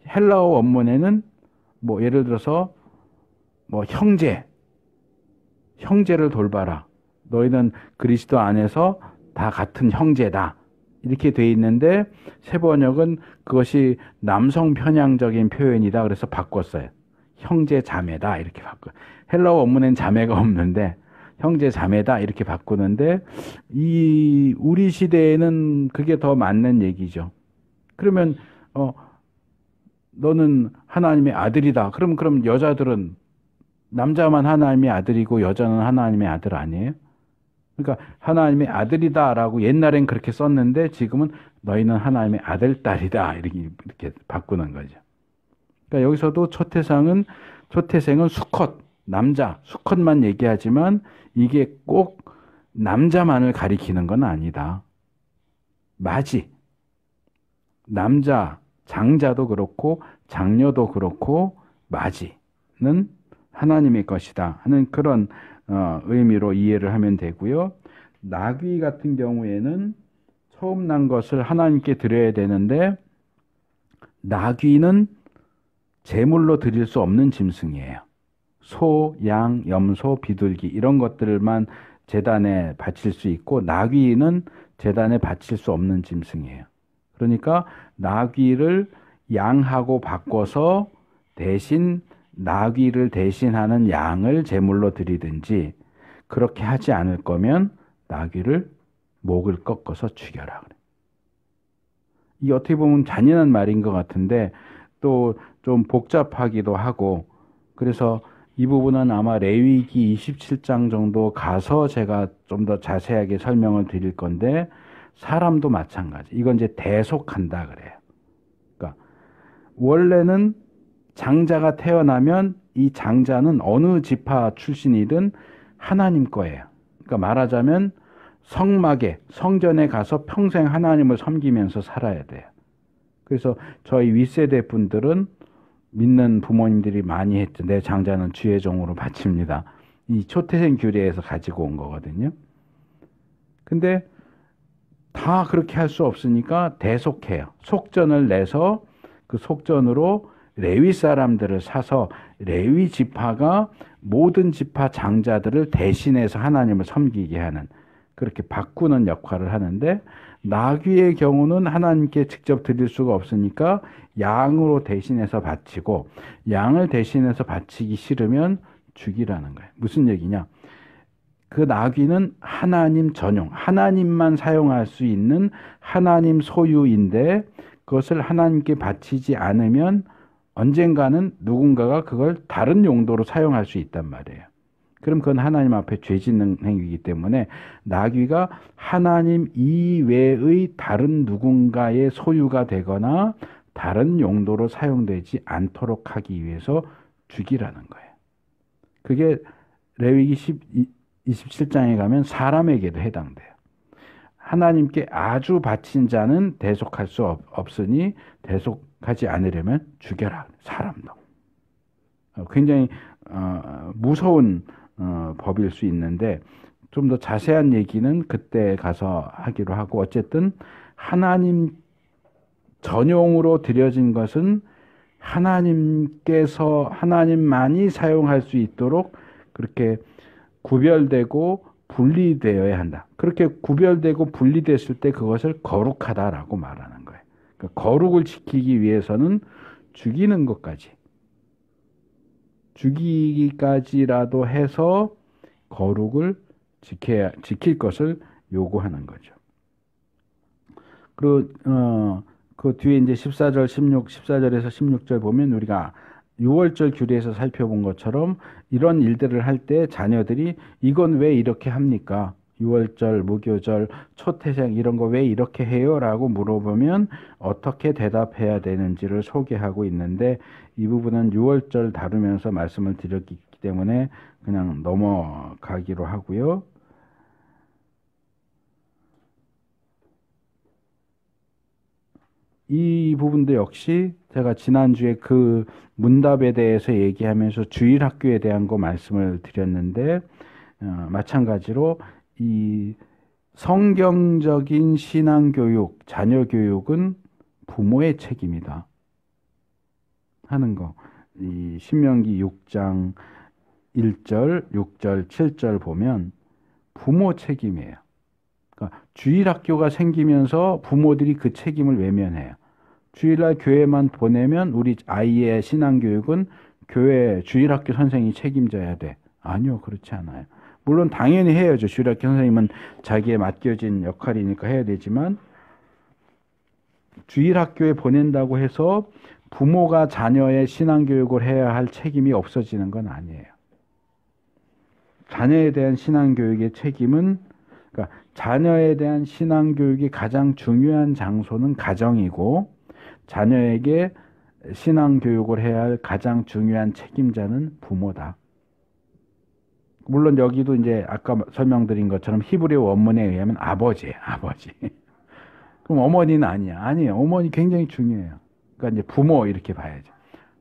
헬라어 원문에는 뭐 예를 들어서 뭐 형제를 돌봐라. 너희는 그리스도 안에서 다 같은 형제다. 이렇게 돼 있는데 새 번역은 그것이 남성 편향적인 표현이다. 그래서 바꿨어요. 형제 자매다 이렇게 바꿔. 헬라어 원문엔 자매가 없는데 형제 자매다 이렇게 바꾸는데 이 우리 시대에는 그게 더 맞는 얘기죠. 그러면 너는 하나님의 아들이다. 그럼 여자들은 남자만 하나님의 아들이고 여자는 하나님의 아들 아니에요? 그러니까 하나님의 아들이다라고 옛날엔 그렇게 썼는데 지금은 너희는 하나님의 아들, 딸이다 이렇게 바꾸는 거죠. 그러니까 여기서도 초태생은 수컷, 남자, 수컷만 얘기하지만 이게 꼭 남자만을 가리키는 건 아니다. 맞이, 남자, 장자도 그렇고 장녀도 그렇고 맞이는 하나님의 것이다 하는 그런 의미로 이해를 하면 되고요. 나귀 같은 경우에는 처음 난 것을 하나님께 드려야 되는데 나귀는 제물로 드릴 수 없는 짐승이에요. 소, 양, 염소, 비둘기 이런 것들만 제단에 바칠 수 있고 나귀는 제단에 바칠 수 없는 짐승이에요. 그러니까 나귀를 양하고 바꿔서 대신 나귀를 대신하는 양을 제물로 드리든지 그렇게 하지 않을 거면 나귀를 목을 꺾어서 죽여라. 이게 어떻게 보면 잔인한 말인 것 같은데 또 좀 복잡하기도 하고 그래서 이 부분은 아마 레위기 27장 정도 가서 제가 좀 더 자세하게 설명을 드릴 건데 사람도 마찬가지. 이건 이제 대속한다 그래요. 그러니까 원래는 장자가 태어나면 이 장자는 어느 지파 출신이든 하나님 거예요. 그러니까 말하자면 성막에 성전에 가서 평생 하나님을 섬기면서 살아야 돼요. 그래서 저희 윗세대 분들은 믿는 부모님들이 많이 했죠. 내 장자는 주의 종으로 바칩니다. 이 초태생 규례에서 가지고 온 거거든요. 근데 다 그렇게 할 수 없으니까 대속해요. 속전을 내서 그 속전으로 레위 사람들을 사서 레위 지파가 모든 지파 장자들을 대신해서 하나님을 섬기게 하는 그렇게 바꾸는 역할을 하는데, 나귀의 경우는 하나님께 직접 드릴 수가 없으니까 양으로 대신해서 바치고, 양을 대신해서 바치기 싫으면 죽이라는 거예요. 무슨 얘기냐? 그 나귀는 하나님 전용, 하나님만 사용할 수 있는 하나님 소유인데, 그것을 하나님께 바치지 않으면 언젠가는 누군가가 그걸 다른 용도로 사용할 수 있단 말이에요. 그럼 그건 하나님 앞에 죄 짓는 행위이기 때문에 나귀가 하나님 이외의 다른 누군가의 소유가 되거나 다른 용도로 사용되지 않도록 하기 위해서 죽이라는 거예요. 그게 레위기 27장에 가면 사람에게도 해당돼요. 하나님께 아주 바친 자는 대속할 수 없으니 대속하지 않으려면 죽여라. 사람도. 굉장히 무서운 법일 수 있는데, 좀 더 자세한 얘기는 그때 가서 하기로 하고, 어쨌든 하나님 전용으로 드려진 것은 하나님께서 하나님만이 사용할 수 있도록 그렇게 구별되고 분리되어야 한다. 그렇게 구별되고 분리됐을 때 그것을 거룩하다라고 말하는 거예요. 그러니까 거룩을 지키기 위해서는 죽이는 것까지, 죽이기까지라도 해서 거룩을 지킬 것을 요구하는 거죠. 그리고 그 뒤에 이제 14절에서 16절 보면 우리가 6월절 규례에서 살펴본 것처럼 이런 일들을 할 때 자녀들이 이건 왜 이렇게 합니까? 6월절, 무교절, 초태생 이런 거 왜 이렇게 해요? 라고 물어보면 어떻게 대답해야 되는지를 소개하고 있는데, 이 부분은 6월절 다루면서 말씀을 드렸기 때문에 그냥 넘어가기로 하고요. 이 부분도 역시 제가 지난주에 그 문답에 대해서 얘기하면서 주일학교에 대한 거 말씀을 드렸는데, 마찬가지로 이 성경적인 신앙교육, 자녀교육은 부모의 책임이다 하는 거. 이 신명기 6장 1절, 6절, 7절 보면 부모 책임이에요. 그러니까 주일학교가 생기면서 부모들이 그 책임을 외면해요. 주일날 교회만 보내면 우리 아이의 신앙교육은 교회 주일학교 선생님이 책임져야 돼. 아니요, 그렇지 않아요. 물론 당연히 해야죠. 주일학교 선생님은 자기에 맡겨진 역할이니까 해야 되지만, 주일학교에 보낸다고 해서 부모가 자녀의 신앙교육을 해야 할 책임이 없어지는 건 아니에요. 자녀에 대한 신앙교육의 책임은, 그러니까 자녀에 대한 신앙교육이 가장 중요한 장소는 가정이고, 자녀에게 신앙교육을 해야 할 가장 중요한 책임자는 부모다. 물론 여기도 이제 아까 설명드린 것처럼 히브리 원문에 의하면 아버지예요, 아버지. 그럼 어머니는 아니야. 아니에요. 어머니 굉장히 중요해요. 그러니까 이제 부모 이렇게 봐야죠.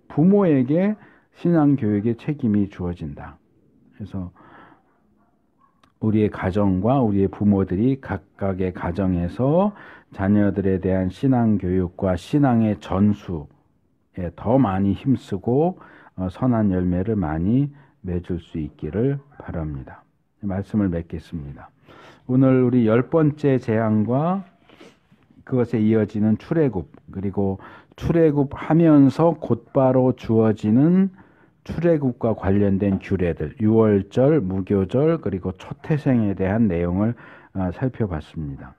부모에게 신앙교육의 책임이 주어진다. 그래서 우리의 가정과 우리의 부모들이 각각의 가정에서 자녀들에 대한 신앙교육과 신앙의 전수에 더 많이 힘쓰고 선한 열매를 많이 맺을 수 있기를 바랍니다. 말씀을 맺겠습니다. 오늘 우리 10번째 재앙과 그것에 이어지는 출애굽, 그리고 출애굽하면서 곧바로 주어지는 출애굽과 관련된 규례들, 유월절, 무교절, 그리고 초태생에 대한 내용을 살펴봤습니다.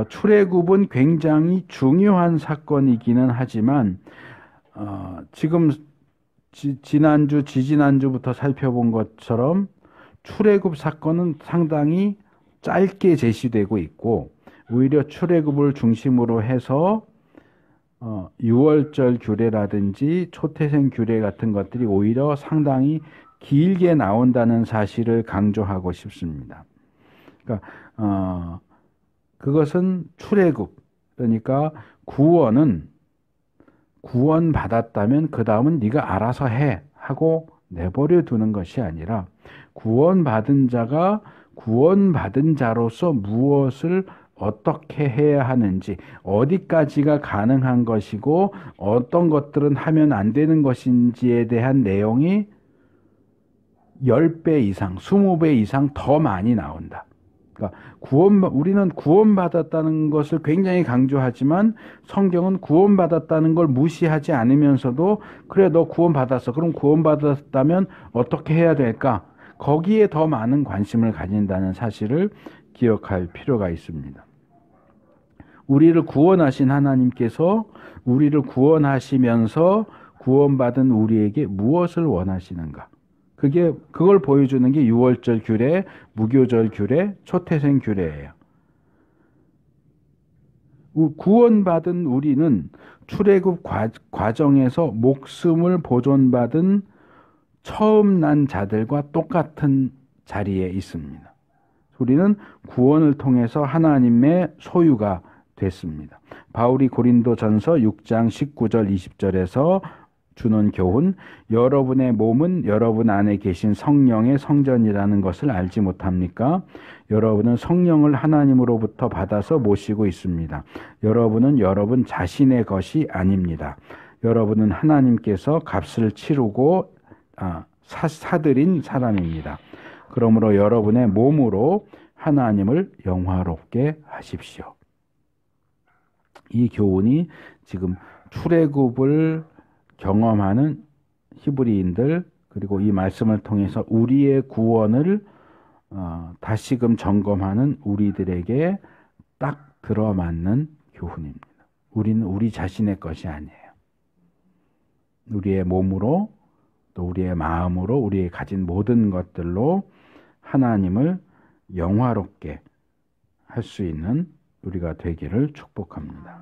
출애굽은 굉장히 중요한 사건이기는 하지만 지금 지난주, 지지난주부터 살펴본 것처럼 출애굽 사건은 상당히 짧게 제시되고 있고, 오히려 출애굽을 중심으로 해서 유월절 규례라든지 초태생 규례 같은 것들이 오히려 상당히 길게 나온다는 사실을 강조하고 싶습니다. 그러니까 그것은 출애굽, 그러니까 구원 받았다면 그 다음은 네가 알아서 해 하고 내버려 두는 것이 아니라, 구원받은 자가 구원받은 자로서 무엇을 어떻게 해야 하는지, 어디까지가 가능한 것이고 어떤 것들은 하면 안 되는 것인지에 대한 내용이 10배 이상, 20배 이상 더 많이 나온다. 그러니까 우리는 구원받았다는 것을 굉장히 강조하지만 성경은 구원받았다는 걸 무시하지 않으면서도 그래 너 구원받았어. 그럼 구원받았다면 어떻게 해야 될까? 거기에 더 많은 관심을 가진다는 사실을 기억할 필요가 있습니다. 우리를 구원하신 하나님께서 우리를 구원하시면서 구원받은 우리에게 무엇을 원하시는가? 그걸 보여주는 게 유월절 규례, 무교절 규례, 초태생 규례예요. 구원받은 우리는 출애굽 과정에서 목숨을 보존받은 처음 난 자들과 똑같은 자리에 있습니다. 우리는 구원을 통해서 하나님의 소유가 됐습니다. 바울이 고린도전서 6장 19절 20절에서 주는 교훈, 여러분의 몸은 여러분 안에 계신 성령의 성전이라는 것을 알지 못합니까? 여러분은 성령을 하나님으로부터 받아서 모시고 있습니다. 여러분은 여러분 자신의 것이 아닙니다. 여러분은 하나님께서 값을 치르고 사들인 사람입니다. 그러므로 여러분의 몸으로 하나님을 영화롭게 하십시오. 이 교훈이 지금 출애굽을 경험하는 히브리인들 그리고 이 말씀을 통해서 우리의 구원을 다시금 점검하는 우리들에게 딱 들어맞는 교훈입니다. 우리는 우리 자신의 것이 아니에요. 우리의 몸으로 또 우리의 마음으로 우리의 가진 모든 것들로 하나님을 영화롭게 할 수 있는 우리가 되기를 축복합니다.